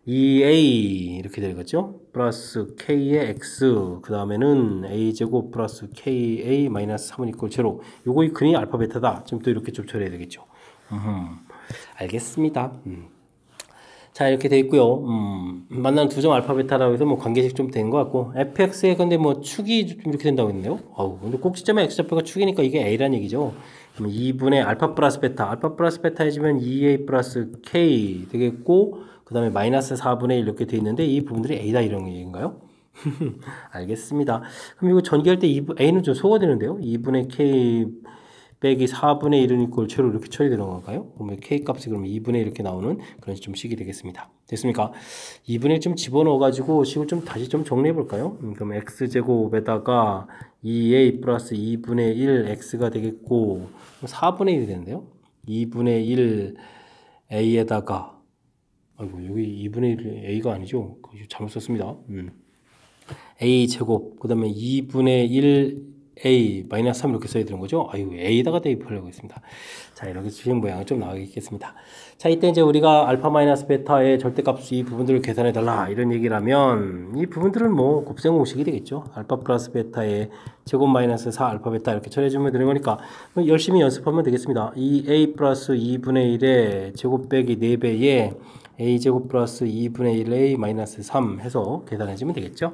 2a 이렇게 되겠죠? 플러스 k의 x 그 다음에는 a제곱 플러스 ka 마이너스 3은 이꼴 제로. 요거 이 근이 알파 베타다. 지금 또 이렇게 좀 처리해야 되겠죠. 알겠습니다. 자 이렇게 돼 있고요. 만나는 두 점 알파 베타라고 해서 뭐 관계식 좀 된 것 같고 fx에 근데 뭐 축이 좀 이렇게 된다고 했네요. 근데 꼭지점의 x좌표가 축이니까 이게 a란 얘기죠. 그럼 2분의 알파 플러스 베타 해주면 2a 플러스 k 되겠고 그 다음에 마이너스 4분의 1 이렇게 돼 있는데 이 부분들이 a다 이런 얘기인가요? 알겠습니다. 그럼 이거 전개할 때 a는 좀 소거되는데요. 2분의 k 빼기 4분의 1은 이꼴 제로 이렇게 처리되는 건가요? 그러면 k 값이 그러면 2분의 1 이렇게 나오는 그런 좀 식이 되겠습니다. 됐습니까? 2분의 1 좀 집어넣어가지고 식을 좀 다시 좀 정리해 볼까요? 그럼 x제곱에다가 2a 플러스 2분의 1 x가 되겠고 4분의 1이 되는데요. 2분의 1 a에다가 아이고 여기 2분의 1 a가 아니죠? 잘못 썼습니다. a 제곱 그 다음에 2분의 1 a 마이너스 3 이렇게 써야 되는 거죠. 아유 a에다가 대입하려고 했습니다. 자 이렇게 주신 모양은 좀 나오겠습니다. 자 이때 이제 우리가 알파 마이너스 베타의 절대값 이 부분들을 계산해 달라 이런 얘기라면 이 부분들은 뭐 곱셈 공식이 되겠죠. 알파 플러스 베타의 제곱 마이너스 4 알파 베타 이렇게 처리해주면 되는 거니까 열심히 연습하면 되겠습니다. 이 a 플러스 2분의 1의 제곱 빼기 4배에 a제곱 플러스 2분의 1a 마이너스 3 해서 계산해주면 되겠죠.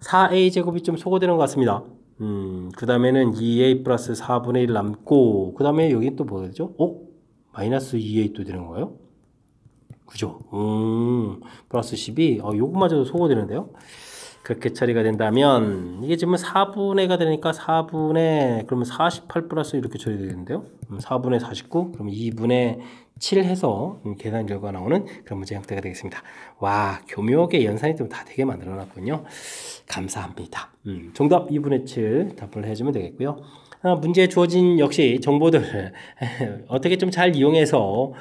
4a 제곱이 좀 소거되는 것 같습니다. 그 다음에는 2a 플러스 4분의 1 남고 그 다음에 여기 또 뭐죠? 마이너스 2a 또 되는 거예요? 그죠? 플러스 12 요거마저도 소거되는데요. 그렇게 처리가 된다면 이게 지금 4분의가 되니까 4분의 그러면 48 플러스 이렇게 처리되는데요. 4분의 49 그러면 2분의 7 해서 계산 결과 나오는 그런 문제 형태가 되겠습니다. 와 교묘하게 연산이 좀 다 되게 만들어 놨군요. 감사합니다. 정답 2분의 7 답을 해주면 되겠고요. 문제에 주어진 역시 정보들 어떻게 좀 잘 이용해서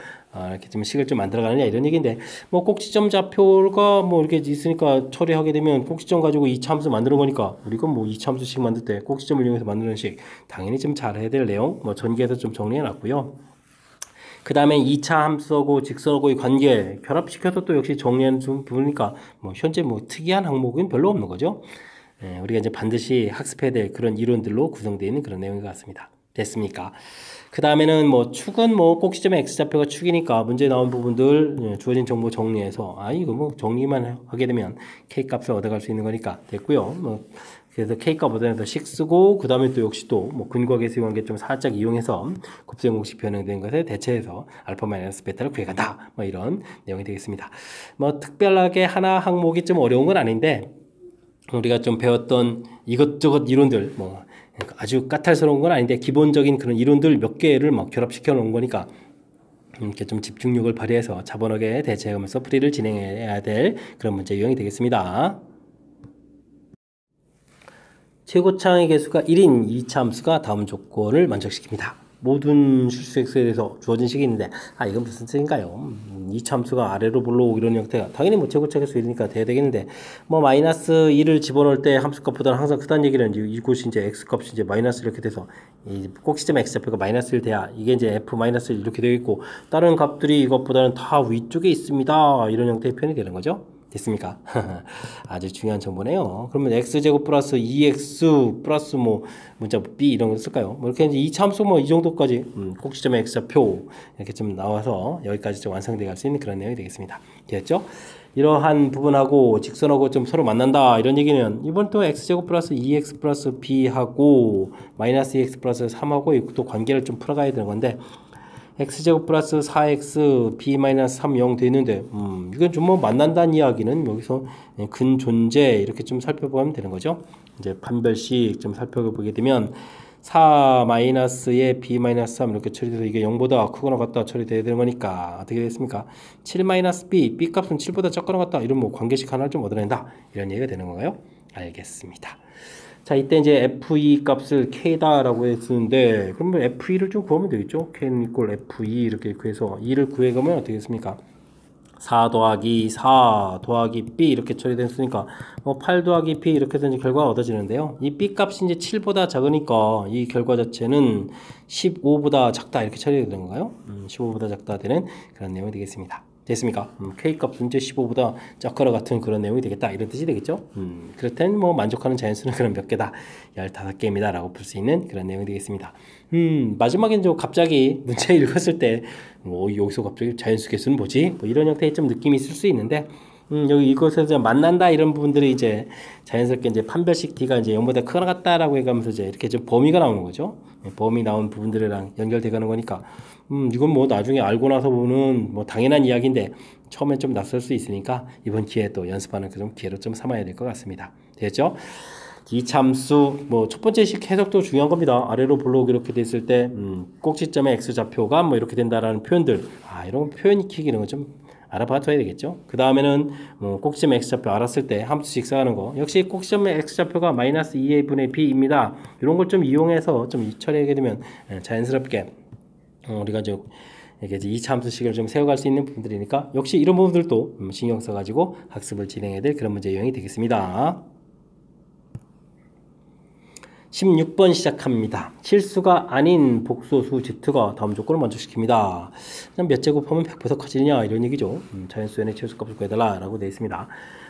이렇게 좀 식을 좀 만들어가느냐 이런 얘기인데 뭐 꼭지점 좌표가 뭐 이렇게 있으니까 처리하게 되면 꼭지점 가지고 이차함수 만드는 거니까 우리가 뭐 이차함수식 만들 때 꼭지점을 이용해서 만드는 식 당연히 좀 잘해야 될 내용 뭐 전개해서 좀 정리해 놨고요. 그 다음에 2차 함수하고 직선하고의 관계 결합시켜서 또 역시 정리하는 부분이니까 뭐 현재 뭐 특이한 항목은 별로 없는 거죠. 우리가 이제 반드시 학습해야 될 그런 이론들로 구성되어 있는 그런 내용인 것 같습니다. 됐습니까? 그 다음에는 뭐 축은 뭐 꼭지점의 x좌표가 축이니까 문제에 나온 부분들 주어진 정보 정리해서 이거 뭐 정리만 하게 되면 k 값을 얻어갈 수 있는 거니까 됐고요. 뭐 그래서 K값 얻어내서 식 쓰고 그 다음에 또 역시 또 뭐 근거계수 관계 좀 살짝 이용해서 곱셈 공식 변형된 것에 대체해서 알파 마이너스 베타를 구해간다 뭐 이런 내용이 되겠습니다. 뭐 특별하게 하나 항목이 좀 어려운 건 아닌데 우리가 좀 배웠던 이것저것 이론들 뭐 아주 까탈스러운 건 아닌데 기본적인 그런 이론들 몇 개를 막 결합시켜 놓은 거니까 이렇게 좀 집중력을 발휘해서 차분하게 대체하면서 풀이를 진행해야 될 그런 문제 유형이 되겠습니다. 최고차의 개수가 1인 2차 함수가 다음 조건을 만족시킵니다. 모든 실수 x에 대해서 주어진 식이 있는데 이건 무슨 뜻인가요? 2차 함수가 아래로 불러오고 이런 형태가 당연히 뭐 최고차 개수 1이니까 돼야 되겠는데 뭐 마이너스 1을 집어넣을 때 함수값보다는 항상 크다는 얘기는 이곳이 이제 x값이 이제 마이너스 이렇게 돼서 이 꼭지점 x좌표가 마이너스 1 돼야 이게 이제 f 마이너스 1 이렇게 되어 있고 다른 값들이 이것보다는 다 위쪽에 있습니다. 이런 형태의 표현이 되는 거죠. 됐습니까? 아주 중요한 정보네요. 그러면 x제곱 플러스 2x 플러스 뭐 문자 b 이런 거 쓸까요? 뭐 이렇게 이제 이 참수 뭐 이 정도까지 꼭지점의 x좌표 이렇게 좀 나와서 여기까지 좀 완성돼 갈 수 있는 그런 내용이 되겠습니다. 됐죠? 이러한 부분하고 직선하고 좀 서로 만난다 이런 얘기는 이번 또 x제곱 플러스 2x 플러스 b하고 마이너스 2x 플러스 3하고 또 관계를 좀 풀어가야 되는 건데 x제곱 플러스 4x b 마이너스 3 0 되는데 이건 좀 뭐 만난다는 이야기는 여기서 근존재 이렇게 좀 살펴보면 되는 거죠. 이제 판별식 좀 살펴보게 되면 4 마이너스에 b 마이너스 3 이렇게 처리돼서 이게 0보다 크거나 같다 처리돼야 되는 거니까 어떻게 됐습니까? 7 마이너스 b 값은 7보다 적거나 같다 이런 뭐 관계식 하나를 좀 얻어낸다 이런 얘기가 되는 건가요? 알겠습니다. 자 이때 이제 f2 값을 k다라고 했었는데 그러면 f2를 좀 구하면 되겠죠. k는 이꼴 f2 이렇게 구해서 2를 구해가면 어떻게 됐습니까? 4 더하기 4 더하기 b 이렇게 처리됐으니까 뭐 8 더하기 b 이렇게 해서 이제 결과가 얻어지는데요. 이 b 값이 이제 7보다 작으니까 이 결과 자체는 15보다 작다 이렇게 처리되는 건가요? 15보다 작다 되는 그런 내용이 되겠습니다. 됐습니까? k 값은 이제 15보다 작거나 같은 그런 내용이 되겠다 이런 뜻이 되겠죠. 그렇다면 뭐 만족하는 자연수는 그럼 몇 개다? 15개입니다 라고 볼 수 있는 그런 내용이 되겠습니다. 마지막에 좀 갑자기 문제 읽었을 때 뭐 여기서 갑자기 자연수 개수는 뭐지? 뭐 이런 형태의 좀 느낌이 있을 수 있는데 여기 이것에서 만난다 이런 부분들이 이제 자연스럽게 이제 판별식 D가 이제 0보다 크거나 같다라고 해가면서 이제 이렇게 좀 범위가 나오는 거죠. 범위 나온 부분들이랑 연결돼 가는 거니까 이건 뭐 나중에 알고 나서 보는 뭐 당연한 이야기인데 처음엔 좀 낯설 수 있으니까 이번 기회에 또 연습하는 그런 기회로 좀 삼아야 될 것 같습니다. 됐죠? 이참수 뭐 첫 번째 식 해석도 중요한 겁니다. 아래로 블록 이렇게 됐을 때 꼭지점의 x좌표가 뭐 이렇게 된다라는 표현들 이런 표현 익히기 이런 거 좀 알아봐둬야 되겠죠. 그 다음에는 뭐 꼭지점 x좌표 알았을 때 함수식 써가는 거 역시 꼭지점의 x좌표가 마이너스 2a분의 b입니다. 이런 걸 좀 이용해서 좀 처리하게 되면 자연스럽게 우리가 이제 이게 이차함수식을 좀 세워갈 수 있는 부분들이니까 역시 이런 부분들도 신경 써가지고 학습을 진행해야 될 그런 문제 유형이 되겠습니다. 16번 시작합니다. 실수가 아닌 복소수 z가 다음 조건을 만족시킵니다. 몇 제곱하면 100% 커지느냐 이런 얘기죠. 자연수 n의 최소값을 구해달라 라고 되어 있습니다.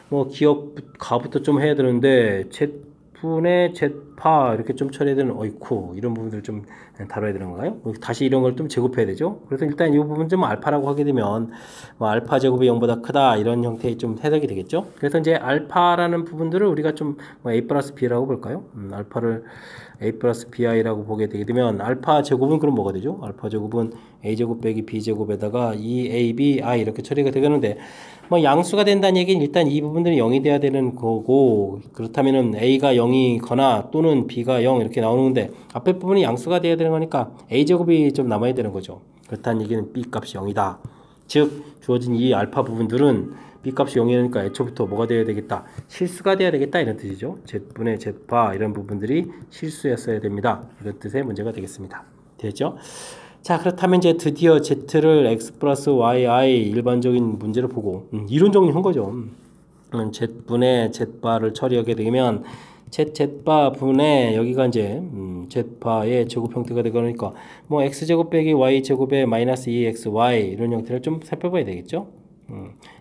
뭐 기억 가부터 좀 해야 되는데 z분의 z파 이렇게 좀 처리해야 되는 어이쿠 이런 부분들 좀 다뤄야 되는 건가요? 다시 이런 걸 좀 제곱해야 되죠. 그래서 일단 이 부분 좀 알파라고 하게 되면 뭐 알파 제곱이 0보다 크다 이런 형태의 좀 해석이 되겠죠. 그래서 이제 알파라는 부분들을 우리가 좀 뭐 a 플러스 b라고 볼까요? 알파를 a 플러스 bi라고 보게 되게 되면 알파 제곱은 그럼 뭐가 되죠? 알파 제곱은 a 제곱 빼기 b 제곱에다가 2ab i 이렇게 처리가 되겠는데 뭐 양수가 된다는 얘기는 일단 이 부분들이 0이 돼야 되는 거고 그렇다면은 a가 0이거나 또는 b가 0 이렇게 나오는데 앞에 부분이 양수가 돼야 되는 거니까 a 제곱이 좀 남아야 되는 거죠. 그렇다는 얘기는 b 값이 0이다. 즉 주어진 이 알파 부분들은 b 값이 0이니까 애초부터 뭐가 돼야 되겠다? 실수가 돼야 되겠다 이런 뜻이죠. z분의 z바 이런 부분들이 실수였어야 됩니다. 이런 뜻의 문제가 되겠습니다. 되죠? 자 그렇다면 이제 드디어 z를 x 플러스 yi 일반적인 문제를 보고 이론 정리한 거죠. z분의 z바를 처리하게 되면 z바 분의 여기가 이제 z바의 제곱 형태가 되니까 뭐 x제곱 빼기 y제곱에 마이너스 2xy 이런 형태를 좀 살펴봐야 되겠죠.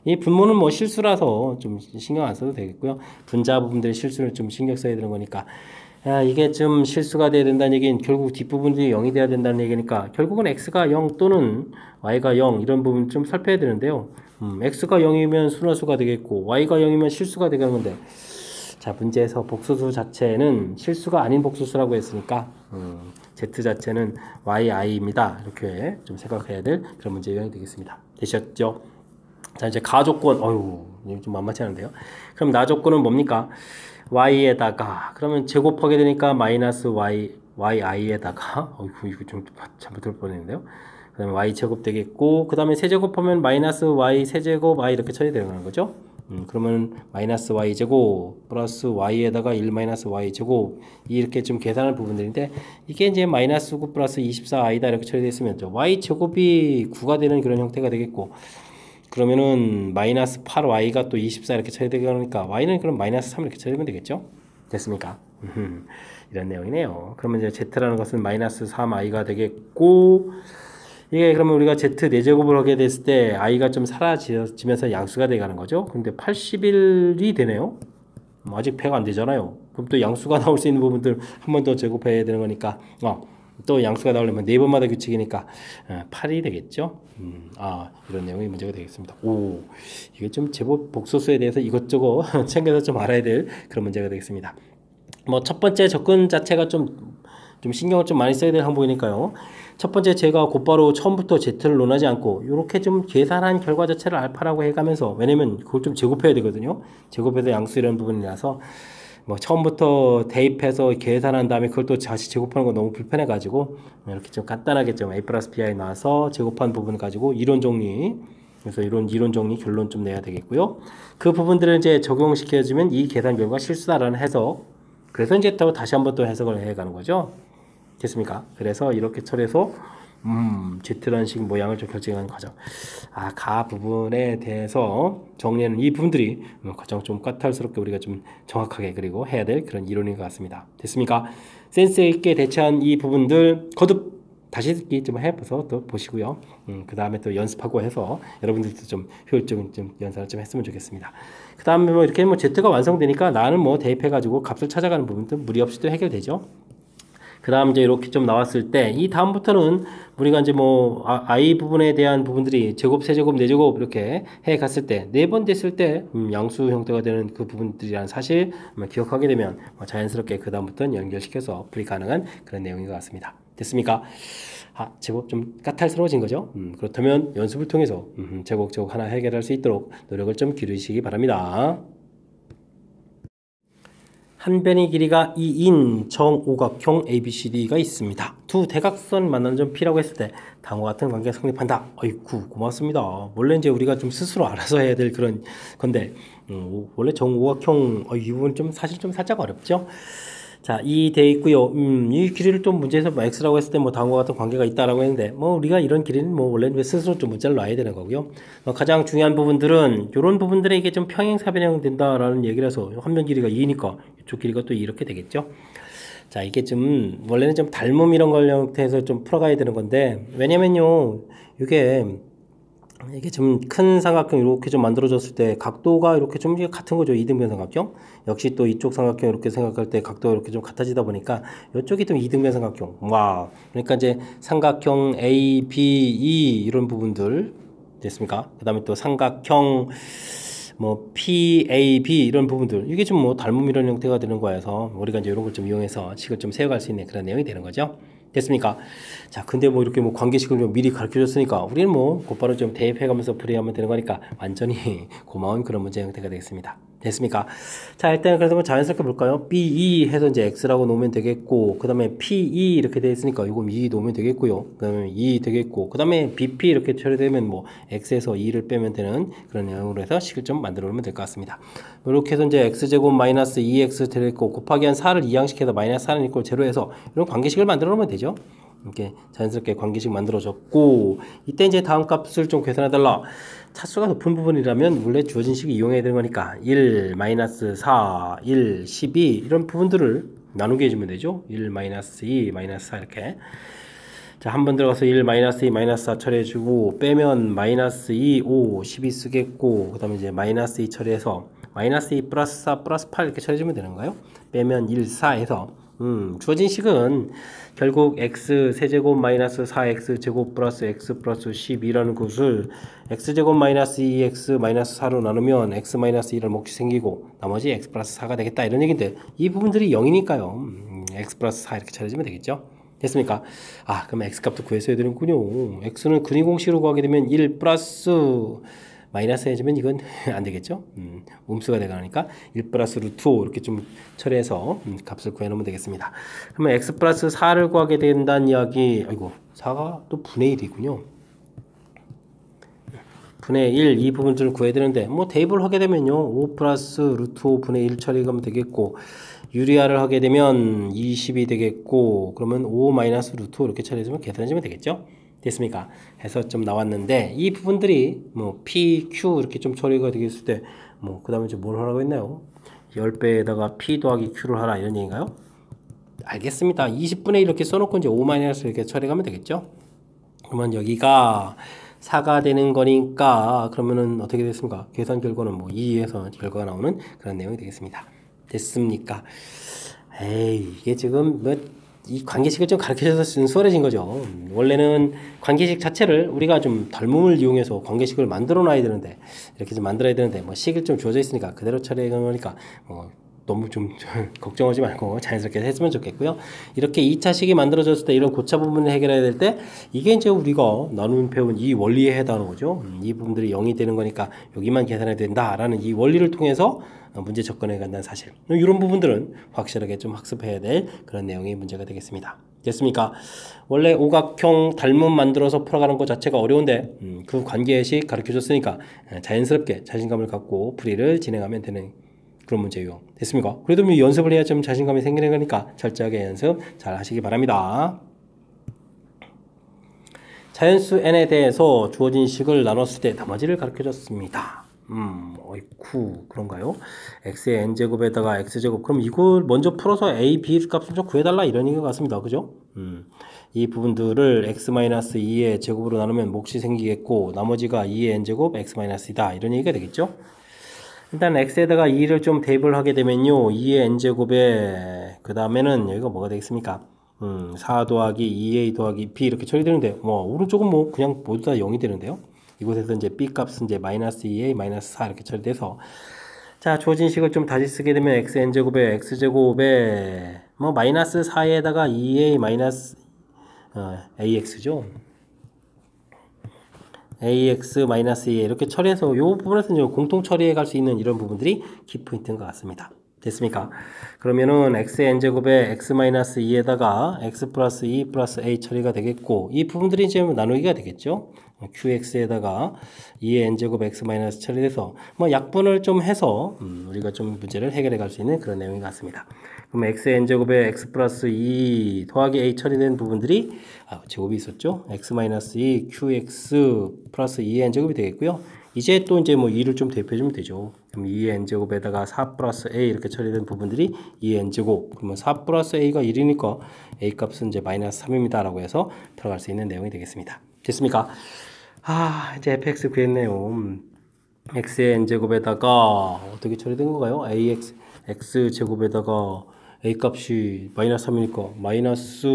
이 분모는 뭐 실수라서 좀 신경 안 써도 되겠고요. 분자 부분들의 실수를 좀 신경 써야 되는 거니까 이게 좀 실수가 돼야 된다는 얘기는 결국 뒷부분들이 0이 돼야 된다는 얘기니까 결국은 x가 0 또는 y가 0 이런 부분 좀 살펴야 되는데요. x가 0이면 순화수가 되겠고 y가 0이면 실수가 되는 건데 자 문제에서 복소수 자체는 실수가 아닌 복소수라고 했으니까 z 자체는 yi입니다. 이렇게 좀 생각해야 될 그런 문제 유형이 되겠습니다. 되셨죠? 자 이제 가조건 이거 좀 만만치 않은데요. 그럼 나조건은 뭡니까? y에다가 그러면 제곱하게 되니까 마이너스 yi에다가 이거 좀 잘못 들 뻔했는데요. 그 다음에 y 제곱 되겠고 그 다음에 세제곱하면 마이너스 y 세제곱 y 이렇게 처리되는 거죠. 그러면 마이너스 y 제곱 플러스 y에다가 1 마이너스 y 제곱 이렇게 좀 계산할 부분들인데 이게 이제 마이너스 9 플러스 24i다 이렇게 처리되어 있으면 y 제곱이 9가 되는 그런 형태가 되겠고 그러면은 마이너스 8y가 또 24 이렇게 처리되니까 y는 그럼 마이너스 3 이렇게 처리되면 되겠죠? 됐습니까? 이런 내용이네요. 그러면 이제 z라는 것은 마이너스 3i가 되겠고 이게 그러면 우리가 z 4제곱을 하게 됐을 때 i가 좀 사라지면서 양수가 돼가는 거죠. 근데 81이 되네요. 아직 100 안 되잖아요. 그럼 또 양수가 나올 수 있는 부분들 한 번 더 제곱해야 되는 거니까 또 양수가 나오려면 4번마다 규칙이니까 8이 되겠죠. 이런 내용이 문제가 되겠습니다. 이게 좀 제법 복소수에 대해서 이것저것 챙겨서 좀 알아야 될 그런 문제가 되겠습니다. 뭐 첫 번째 접근 자체가 좀 신경을 좀 많이 써야 될 항목이니까요. 첫 번째 제가 곧바로 처음부터 z를 논하지 않고 이렇게 좀 계산한 결과 자체를 알파라고 해가면서 왜냐면 그걸 좀 제곱해야 되거든요. 제곱해서 양수 이런 부분이라서 뭐 처음부터 대입해서 계산한 다음에 그걸 또 다시 제곱하는 거 너무 불편해 가지고 이렇게 좀 간단하게 좀 a 플러스 bi 나와서 제곱한 부분 가지고 이론 정리 그래서 이론 정리 결론 좀 내야 되겠고요. 그 부분들을 이제 적용시켜주면 이 계산 결과 실수다라는 해석 그래서 이제 또 다시 한번 또 해석을 해가는 거죠. 됐습니까? 그래서 이렇게 처리해서 Z라는 식 모양을 좀 결정하는 과정. 가 부분에 대해서 정리하는 이 부분들이 가장 좀 까탈스럽게 우리가 좀 정확하게 그리고 해야 될 그런 이론인 것 같습니다. 됐습니까? 센스 있게 대처한 이 부분들 거듭 다시 듣기 좀 해봐서 또 보시고요. 그 다음에 또 연습하고 해서 여러분들도 좀 효율적인 좀 연습을 좀 했으면 좋겠습니다. 그 다음에 뭐 이렇게 뭐 Z가 완성되니까 나는 뭐 대입해가지고 값을 찾아가는 부분도 무리 없이 또 해결되죠. 그 다음 이제 이렇게 좀 나왔을 때 이 다음부터는 우리가 이제 뭐 I 부분에 대한 부분들이 제곱, 세제곱, 네제곱 이렇게 해 갔을 때 네 번 됐을 때 양수 형태가 되는 그 부분들이라는 사실 기억하게 되면 자연스럽게 그 다음부터는 연결시켜서 풀이 가능한 그런 내용인 것 같습니다. 됐습니까? 제법 좀 까탈스러워진 거죠. 그렇다면 연습을 통해서 제곡제곡 하나 해결할 수 있도록 노력을 좀 기울이시기 바랍니다. 한 변의 길이가 2인 정오각형 ABCD가 있습니다. 두 대각선 만나는 점 P라고 했을 때 다음과 같은 관계가 성립한다. 어이쿠 고맙습니다. 원래 이제 우리가 좀 스스로 알아서 해야 될 그런 건데 원래 정오각형 이 부분 좀 사실 좀 살짝 어렵죠. 자, 이 돼 있고요. 이 길이를 좀 문제에서 뭐 x라고 했을 때 뭐 다음과 같은 관계가 있다라고 했는데 뭐 우리가 이런 길이는 뭐 원래 스스로 좀 문자를 놔야 되는 거고요. 가장 중요한 부분들은 이런 부분들에 이게 좀 평행사변형 된다라는 얘기라서 한 면 길이가 2니까 이쪽 길이가 또 이렇게 되겠죠. 자, 이게 좀 원래는 좀 닮음 이런 걸 형태에서 좀 풀어가야 되는 건데 왜냐면요 이게 좀 큰 삼각형 이렇게 좀 만들어졌을 때 각도가 이렇게 좀 같은 거죠. 이등변 삼각형. 역시 또 이쪽 삼각형 이렇게 생각할 때 각도가 이렇게 좀 같아지다 보니까 이쪽이 좀 이등변 삼각형. 와. 그러니까 이제 삼각형 A, B, E 이런 부분들 됐습니까? 그 다음에 또 삼각형 뭐 P, A, B 이런 부분들 이게 좀 뭐 닮음 이런 형태가 되는 거여서 우리가 이제 이런 걸 좀 이용해서 식을 좀 세워갈 수 있는 그런 내용이 되는 거죠. 됐습니까? 자, 근데 뭐 이렇게 뭐 관계식을 좀 미리 가르쳐 줬으니까 우리는 뭐 곧바로 좀 대입해가면서 풀이하면 되는 거니까 완전히 고마운 그런 문제 형태가 되겠습니다. 됐습니까? 자, 일단은 그래서 뭐 자연스럽게 볼까요? BE 해서 이제 X라고 놓으면 되겠고, 그 다음에 PE 이렇게 되어 있으니까 이거 E 놓으면 되겠고요. 그 다음에 E 되겠고, 그 다음에 BP 이렇게 처리되면 뭐 X에서 E를 빼면 되는 그런 내용으로 해서 식을 좀 만들어 놓으면 될 것 같습니다. 이렇게 해서 이제 X제곱 마이너스 2X 되겠고, 곱하기 한 4를 이항시켜서 마이너스 4는 이꼴 제로해서 이런 관계식을 만들어 놓으면 되죠. 이렇게 자연스럽게 관계식 만들어졌고, 이때 이제 다음 값을 좀 계산해달라. 차수가 높은 부분이라면 원래 주어진 식을 이용해야 되는 거니까 1, 마이너스 4, 1, 12 이런 부분들을 나누게 해주면 되죠. 1, 마이너스 2, 마이너스 4 이렇게. 자, 한 번 들어가서 1, 마이너스 2, 마이너스 4 처리해주고 빼면 마이너스 2, 5, 12 쓰겠고 그 다음에 이제 마이너스 2 처리해서 마이너스 2 플러스 4 플러스 8 이렇게 처리해주면 되는 거예요. 빼면 1, 4 해서 주어진 식은 결국 x 세제곱 마이너스 4x 제곱 플러스 x 플러스 12라는 것을 x제곱 마이너스 2x 마이너스 4로 나누면 x 마이너스 1을 몫이 생기고 나머지 x 플러스 4가 되겠다 이런 얘기인데 이 부분들이 0이니까요. x 플러스 4 이렇게 처리해주면 되겠죠. 됐습니까? 그럼 x값도 구해서 해야 되는군요. x는 근위공식으로 구하게 되면 1 플러스 마이너스 해주면 이건 안 되겠죠? 음수가 되가니까 1 플러스 루트 5 이렇게 좀 처리해서 값을 구해놓으면 되겠습니다. 그러면 x 플러스 4를 구하게 된다는 이야기, 아이고, 4가 또 분의 1이군요. 분의 1, 이 부분들을 구해야 되는데, 뭐 대입을 하게 되면요, 5 플러스 루트 5 분의 1 처리하면 되겠고, 유리화를 하게 되면 20이 되겠고, 그러면 5 마이너스 루트 5 이렇게 처리해주면 계산해주면 되겠죠? 됐습니까? 해서 좀 나왔는데 이 부분들이 뭐 P, Q 이렇게 좀 처리가 되겠을 때 뭐 그 다음에 이제 뭘 하라고 했나요? 10배에다가 P 더하기 Q를 하라 이런 얘기인가요? 알겠습니다. 20분의 1 이렇게 써놓고 이제 5 마이너스 이렇게 처리하면 되겠죠? 그러면 여기가 4가 되는 거니까 그러면은 어떻게 됐습니까? 계산 결과는 뭐 2에서 결과가 나오는 그런 내용이 되겠습니다. 됐습니까? 이게 지금 뭐 이 관계식을 좀 가르쳐줘서 수월해진 거죠. 원래는 관계식 자체를 우리가 좀 닮음을 이용해서 관계식을 만들어 놔야 되는데 이렇게 좀 만들어야 되는데 뭐 식을 좀 주어져 있으니까 그대로 처리하니까 너무 좀 걱정하지 말고 자연스럽게 했으면 좋겠고요. 이렇게 2차식이 만들어졌을 때 이런 고차 부분을 해결해야 될 때 이게 이제 우리가 나눈 배운 이 원리에 해당하는 거죠. 이 부분들이 0이 되는 거니까 여기만 계산해야 된다라는 이 원리를 통해서 문제 접근해 간다는 사실. 이런 부분들은 확실하게 좀 학습해야 될 그런 내용의 문제가 되겠습니다. 됐습니까? 원래 오각형 닮음 만들어서 풀어가는 것 자체가 어려운데 그 관계식 가르쳐줬으니까 자연스럽게 자신감을 갖고 풀이를 진행하면 되는 그런 문제예요. 됐습니까? 그래도 뭐 연습을 해야 좀 자신감이 생기는 거니까 철저하게 연습 잘 하시기 바랍니다. 자연수 n에 대해서 주어진 식을 나눴을 때 나머지를 가르쳐줬습니다. 어이쿠, 그런가요? x의 n제곱에다가 x제곱. 그럼 이걸 먼저 풀어서 a, b 값을 좀 구해달라 이런 얘기 같습니다. 그죠? 이 부분들을 x-2의 제곱으로 나누면 몫이 생기겠고, 나머지가 2의 n제곱 x-2다. 이런 얘기가 되겠죠? 일단 x에다가 2를 좀 대입을 하게 되면요, 2의 n제곱에, 그 다음에는 여기가 뭐가 되겠습니까? 4 더하기 2a 더하기 b 이렇게 처리되는데, 오른쪽은 뭐 그냥 모두 다 0이 되는데요. 이곳에서 이제 b 값은 이제 마이너스 2a 마이너스 4 이렇게 처리돼서, 자, 주어진 식을 좀 다시 쓰게 되면 xn제곱에 x제곱에 뭐 마이너스 4에다가 2a 마이너스 ax죠. ax 마이너스 2 이렇게 처리해서 이 부분에서 이제 공통 처리해 갈 수 있는 이런 부분들이 키포인트인 것 같습니다. 됐습니까? 그러면은 xn제곱에 x 마이너스 2에다가 x 플러스 2 플러스 a 처리가 되겠고, 이 부분들이 이제 나누기가 되겠죠. qx에다가 2의 n제곱 x 마이너스 처리돼서 뭐 약분을 좀 해서 우리가 좀 문제를 해결해 갈 수 있는 그런 내용인 것 같습니다. 그럼 x n제곱에 x 플러스 2 더하기 a 처리된 부분들이 제곱이 있었죠. x 마이너스 2 qx 플러스 2의 n제곱이 되겠고요. 이제 또 이제 뭐 2를 좀 대입해 주면 되죠. 그럼 2의 n제곱에다가 4 플러스 a 이렇게 처리된 부분들이 2의 n제곱. 그러면 4 플러스 a가 1이니까 a 값은 이제 마이너스 3입니다. 라고 해서 들어갈 수 있는 내용이 되겠습니다. 됐습니까? 이제 fx 구했네요. x의 n제곱에다가 어떻게 처리된 건가요? ax x제곱에다가 a 값이 마이너스 3이니까 마이너스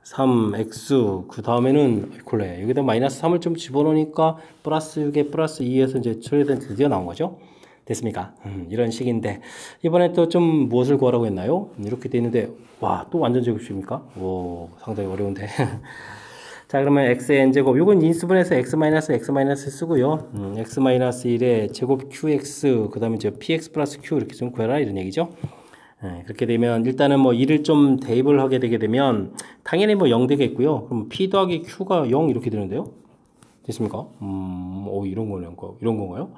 3x 그 다음에는 콜레 여기다 마이너스 3을 좀 집어넣으니까 플러스 6에 플러스 2에서 이제 처리된 드디어 나온 거죠. 됐습니까? 이런 식인데 이번에 또 좀 무엇을 구하라고 했나요? 이렇게 돼 있는데 와, 또 완전 제곱식입니까? 오, 상당히 어려운데. 자, 그러면 x의 n제곱 이건 인수분해서 x 쓰고요. x-1의 제곱 qx 그 다음에 이제 px 플러스 q 이렇게 좀 구해라 이런 얘기죠. 그렇게 되면 일단은 뭐 2를 좀 대입을 하게 되게 되면 당연히 뭐 0 되겠고요. 그럼 p 더하기 q가 0 이렇게 되는데요. 됐습니까? 이런 건가요?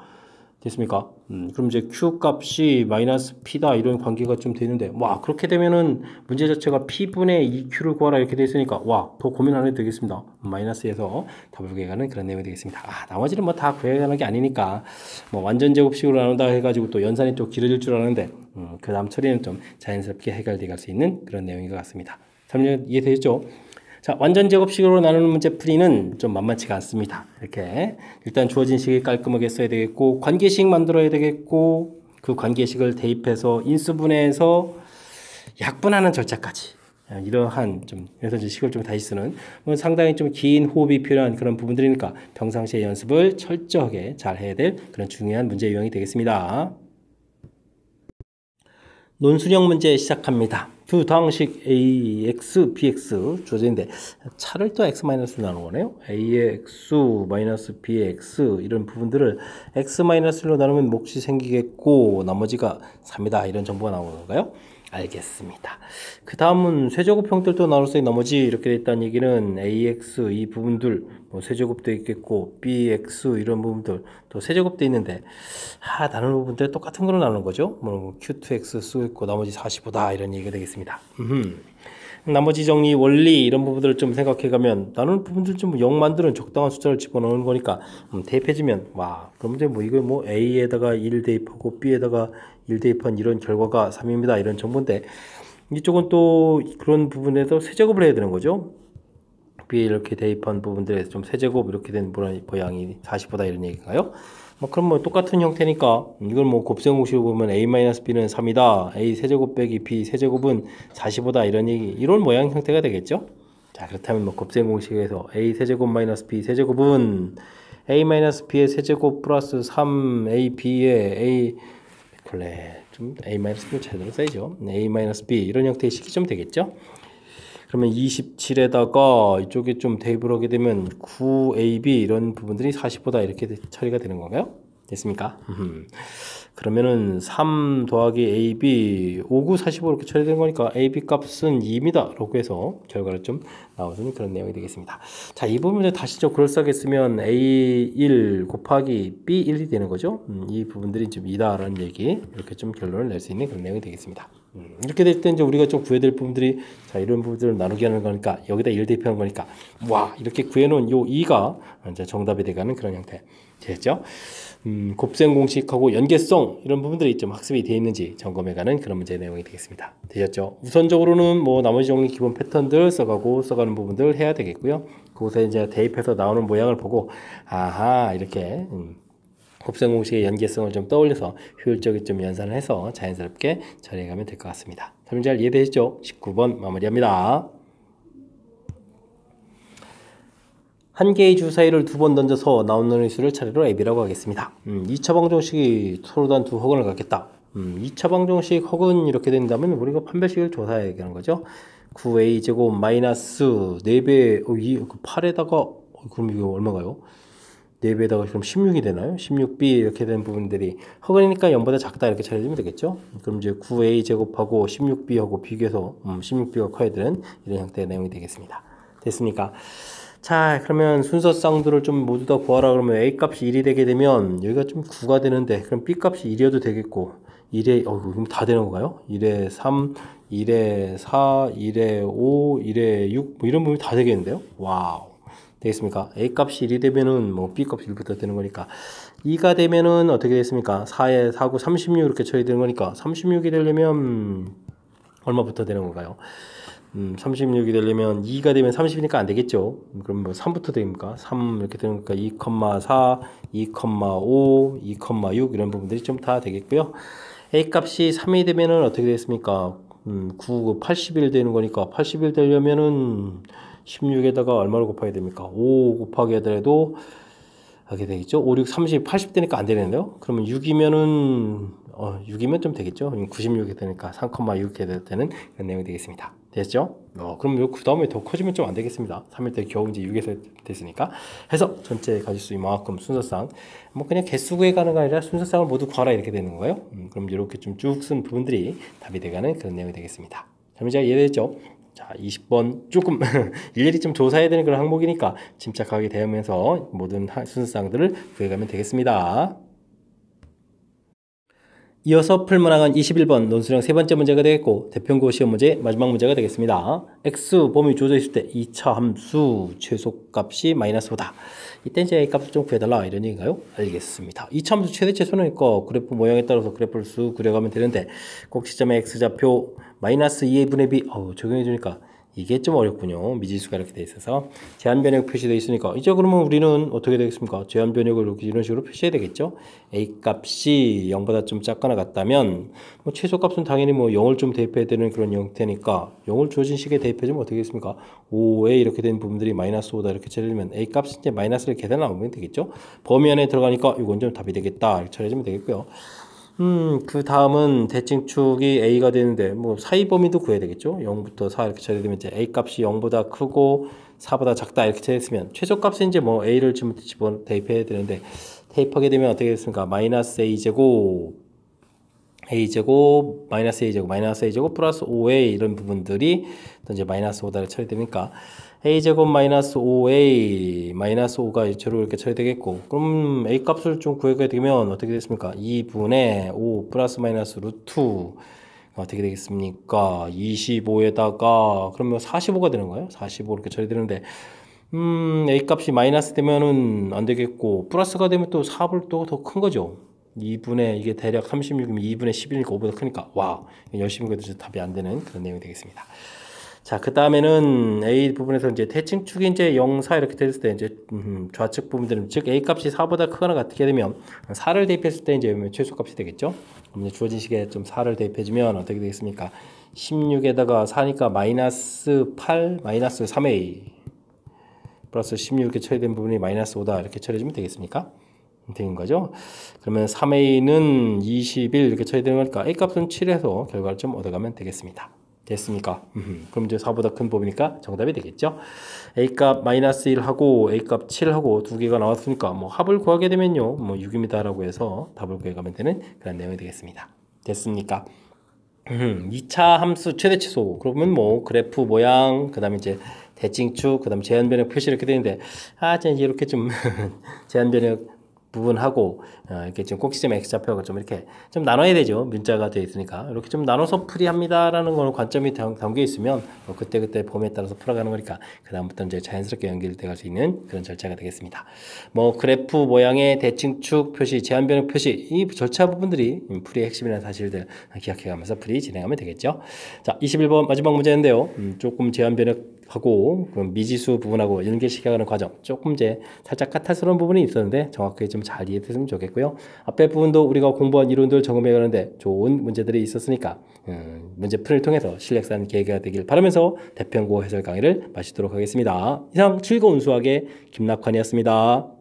됐습니까? 그럼 이제 q 값이 마이너스 p다 이런 관계가 좀 되는데 와, 그렇게 되면은 문제 자체가 p분의 2q를 구하라 이렇게 돼 있으니까 와, 더 고민 안 해도 되겠습니다. 마이너스에서 답을 구해가는 그런 내용이 되겠습니다. 나머지는 뭐 다 구해가는 게 아니니까 뭐 완전 제곱식으로 나눈다 해가지고 또 연산이 또 길어질 줄 아는데 그 다음 처리는 좀 자연스럽게 해결돼 갈 수 있는 그런 내용인 것 같습니다. 이해되셨죠? 자, 완전 제곱식으로 나누는 문제 풀이는 좀 만만치가 않습니다. 이렇게 일단 주어진 식을 깔끔하게 써야 되겠고 관계식 만들어야 되겠고 그 관계식을 대입해서 인수분해해서 약분하는 절차까지 이러한 좀 그래서 이제 식을 좀 다시 쓰는 상당히 좀 긴 호흡이 필요한 그런 부분들이니까 평상시에 연습을 철저하게 잘 해야 될 그런 중요한 문제 유형이 되겠습니다. 논술형 문제 시작합니다. 두 다항식 ax, bx 주어진데 차를 또 x-로 나누는 거네요. a의 x, 마이너스 b의 x 이런 부분들을 x-로 나누면 몫이 생기겠고 나머지가 3이다 이런 정보가 나오는 건가요? 알겠습니다. 그 다음은 세제곱 형들도 나올 수 있는 나머지 이렇게 됐다는 얘기는 ax 이 부분들 뭐 세제곱도 있겠고 bx 이런 부분들 또 세제곱도 있는데 나누는 부분들 똑같은 거로 나누는 거죠. 뭐 q2x 쓰고 있고 나머지 45다 이런 얘기가 되겠습니다. 나머지 정리 원리 이런 부분들을 좀 생각해 가면 나누는 부분들 좀 0 만드는 적당한 숫자를 집어넣는 거니까 대입해주면 와, 그럼 이제 뭐 이거 뭐 a에다가 1 대입하고 b에다가 1 대입한 이런 결과가 3입니다 이런 정보인데 이쪽은 또 그런 부분에서 세제곱을 해야 되는 거죠. b 이렇게 대입한 부분들에서 좀 세제곱 이렇게 된 모양이 45다 이런 얘기인가요? 그럼 뭐 똑같은 형태니까 이걸 뭐 곱셈공식으로 보면 a-b는 3이다. a 세제곱 빼기 b 세제곱은 45다 이런 얘기 이런 모양 형태가 되겠죠. 자, 그렇다면 뭐 곱셈공식에서 a 세제곱 마이너스 b 세제곱은 a-b의 세제곱 플러스 3ab의 a 좀 a-b를 제대로 써야죠. a-b 이런 형태의 식이 좀 되겠죠. 그러면 27에다가 이쪽에 좀 대입을 하게 되면 9ab 이런 부분들이 40보다 이렇게 처리가 되는 건가요? 됐습니까? 그러면은 3 더하기 ab 5, 9, 45 이렇게 처리되는 거니까 ab 값은 2입니다. 라고 해서 결과를 좀 나오는 그런 내용이 되겠습니다. 자, 이 부분을 다시 좀 그럴싸하게 쓰면 a1 곱하기 b1이 되는 거죠. 이 부분들이 좀 2다라는 얘기 이렇게 좀 결론을 낼 수 있는 그런 내용이 되겠습니다. 이렇게 될 때 이제 우리가 좀 구해야 될 부분들이 자 이런 부분들을 나누게 하는 거니까 여기다 1 대입하는 거니까 와 이렇게 구해놓은 요 2가 이제 정답이 돼가는 그런 형태 되겠죠. 곱셈 공식하고 연계성 이런 부분들이 좀 학습이 되어 있는지 점검해가는 그런 문제 내용이 되겠습니다. 되셨죠? 우선적으로는 뭐 나머지 정리 기본 패턴들 써가는 부분들 해야 되겠고요. 그곳에 이제 대입해서 나오는 모양을 보고 아하 이렇게 곱셈 공식의 연계성을 좀 떠올려서 효율적인 좀 연산을 해서 자연스럽게 처리해가면 될 것 같습니다. 설명 잘 이해되시죠? 19번 마무리합니다. 한 개의 주 사이를 2번 던져서 나오는 수를 차례로 AB라고 하겠습니다. 2차 방정식이 서로 다른 두 허근을 갖겠다. 2차 방정식 허근 이렇게 된다면 우리가 판별식을 조사해야 하는 거죠. 9a제곱 마이너스 4배 8에다가 그럼 이거 얼마가요? 4배에다가 그럼 16이 되나요? 16b 이렇게 된 부분들이 허근이니까 0보다 작다 이렇게 처리해주면 되겠죠. 그럼 이제 9a 제곱하고 16b하고 비교해서 16b가 커야 되는 이런 형태의 내용이 되겠습니다. 됐습니까? 자 그러면 순서쌍들을 좀 모두 다 구하라 그러면 a 값이 1이 되게 되면 여기가 좀 9가 되는데 그럼 b 값이 1이어도 되겠고 1에 그럼 다 되는 건가요? 1에 3, 1에 4, 1에 5, 1에 6 뭐 이런 부분이 다 되겠는데요? 와우 되겠습니까? a 값이 1이 되면은 뭐 b 값이 1부터 되는 거니까 2가 되면은 어떻게 됐습니까? 4에 4, 9, 36 이렇게 처리되는 거니까 36이 되려면 얼마부터 되는 건가요? 36이 되려면 2가 되면 30이니까 안 되겠죠. 그럼 뭐 3부터 됩니까? 3 이렇게 되니까 2,4, 2,5, 2,6 이런 부분들이 좀 다 되겠고요. A 값이 3이 되면은 어떻게 되겠습니까? 9, 81 되는 거니까 81 되려면은 16에다가 얼마를 곱해야 됩니까? 5 곱하기 하더라도 하게 되겠죠. 5, 6, 30, 80 되니까 안 되는데요. 그러면 6이면은 6이면 좀 되겠죠. 96이 되니까 3,6 되는 그런 내용이 되겠습니다. 됐죠? 그럼 그 다음에 더 커지면 좀 안 되겠습니다. 3일 때 겨우 이제 6에서 됐으니까. 해서 전체 가지수 이만큼 순서상 뭐 그냥 개수 구해가는 게 아니라 순서상을 모두 구하라 이렇게 되는 거예요. 그럼 이렇게 좀 쭉 쓴 부분들이 답이 돼가는 그런 내용이 되겠습니다. 그럼 이제 이해됐죠? 자, 20번 조금 일일이 좀 조사해야 되는 그런 항목이니까 침착하게 대하면서 모든 순서상들을 구해가면 되겠습니다. 이어서 풀문항은 21번 논술형 세 번째 문제가 되겠고 대평고 시험 문제 마지막 문제가 되겠습니다. x 범위 주어져 있을 때 2차 함수 최소값이 마이너스 5다. 이때 이제 a 값을 좀 구해달라 이런 얘기인가요? 알겠습니다. 2차 함수 최대 최소니까 그래프 모양에 따라서 그래프를 쑥 그려가면 되는데 꼭 시점의 x좌표 마이너스 2a분의 b 적용해 주니까 이게 좀 어렵군요. 미지수가 이렇게 돼 있어서 제한 변형 표시되어 있으니까 이제 그러면 우리는 어떻게 되겠습니까? 제한 변형을 이렇게 이런 식으로 표시해야 되겠죠. a 값이 0보다 좀 작거나 같다면 뭐 최소 값은 당연히 뭐 0을 좀 대입해야 되는 그런 형태니까 0을 주어진 식에 대입해주면 어떻게 되겠습니까? 5에 이렇게 된 부분들이 마이너스 5다 이렇게 처리하면 a 값이 이제 마이너스를 계산 나오면 되겠죠. 범위 안에 들어가니까 이건 좀 답이 되겠다 이렇게 처리해주면 되겠고요. 그 다음은 대칭축이 A가 되는데, 뭐, 사이 범위도 구해야 되겠죠? 0부터 4 이렇게 처리되면 이제 A 값이 0보다 크고 4보다 작다 이렇게 처리했으면, 최소 값은 이제 뭐 A를 집어 대입해야 되는데, 대입하게 되면 어떻게 됐습니까? 마이너스 A제곱, 마이너스 A제곱, 플러스 5A 이런 부분들이 또 이제 마이너스 5다를 처리되니까, a제곱 마이너스 5a 마이너스 5가 저로 이렇게 처리되겠고 그럼 a 값을 좀 구하게 되면 어떻게 됐습니까? 2분의 5 플러스 마이너스 루트 어떻게 되겠습니까? 25에다가 그러면 45가 되는 거예요? 45 이렇게 처리되는데 a 값이 마이너스 되면은 안 되겠고 플러스가 되면 또 4분 또 더 큰 거죠. 2분의 이게 대략 36이면 2분의 11이니까 5보다 크니까 와 열심히 그래도 답이 안 되는 그런 내용이 되겠습니다. 자, 그 다음에는 A 부분에서 이제 대칭축이 이제 0, 4 이렇게 됐을 때 이제 좌측 부분들은 즉 A 값이 4보다 크거나 같게 되면 4를 대입했을 때 이제 최소 값이 되겠죠. 그럼 이제 주어진 식에 좀 4를 대입해주면 어떻게 되겠습니까? 16에다가 4니까 마이너스 8, 마이너스 3A 플러스 16 이렇게 처리된 부분이 마이너스 5다 이렇게 처리해주면 되겠습니까? 되는 거죠. 그러면 3A는 21 이렇게 처리되는 거니까 A 값은 7에서 결과를 좀 얻어가면 되겠습니다. 됐습니까? 그럼 이제 4보다 큰 법이니까 정답이 되겠죠. A값 마이너스 1하고 A값 7하고 두 개가 나왔으니까 뭐 합을 구하게 되면요. 뭐 6입니다 라고 해서 답을 구해가면 되는 그런 내용이 되겠습니다. 됐습니까? 2차 함수 최대 최소 그러면 뭐 그래프 모양 그 다음에 이제 대칭축 그 다음에 제한 변형 표시 이렇게 되는데 이제 이렇게 좀 제한 변형 부분하고 이렇게 지금 꼭지점 X좌표가 좀 이렇게 좀 나눠야 되죠. 문자가 되어 있으니까 이렇게 좀 나눠서 풀이합니다라는 거는 관점이 담겨 있으면 그때 폼에 따라서 풀어가는 거니까 그 다음부터 이제 자연스럽게 연결돼 갈 수 있는 그런 절차가 되겠습니다. 뭐 그래프 모양의 대칭축 표시, 제한 변형 표시 이 절차 부분들이 풀이의 핵심이라는 사실들 기억해가면서 풀이 진행하면 되겠죠. 자, 21번 마지막 문제인데요. 조금 제한 변형하고 그 미지수 부분하고 연결시켜가는 과정 조금 이제 살짝 까탈스러운 부분이 있었는데 정확하게 좀 잘 이해됐으면 좋겠고요. 앞에 부분도 우리가 공부한 이론들 점검해 가는데 좋은 문제들이 있었으니까 문제 풀이를 통해서 실력 쌓는 계기가 되길 바라면서 대평고 해설 강의를 마치도록 하겠습니다. 이상 즐거운 수학의 김낙환이었습니다.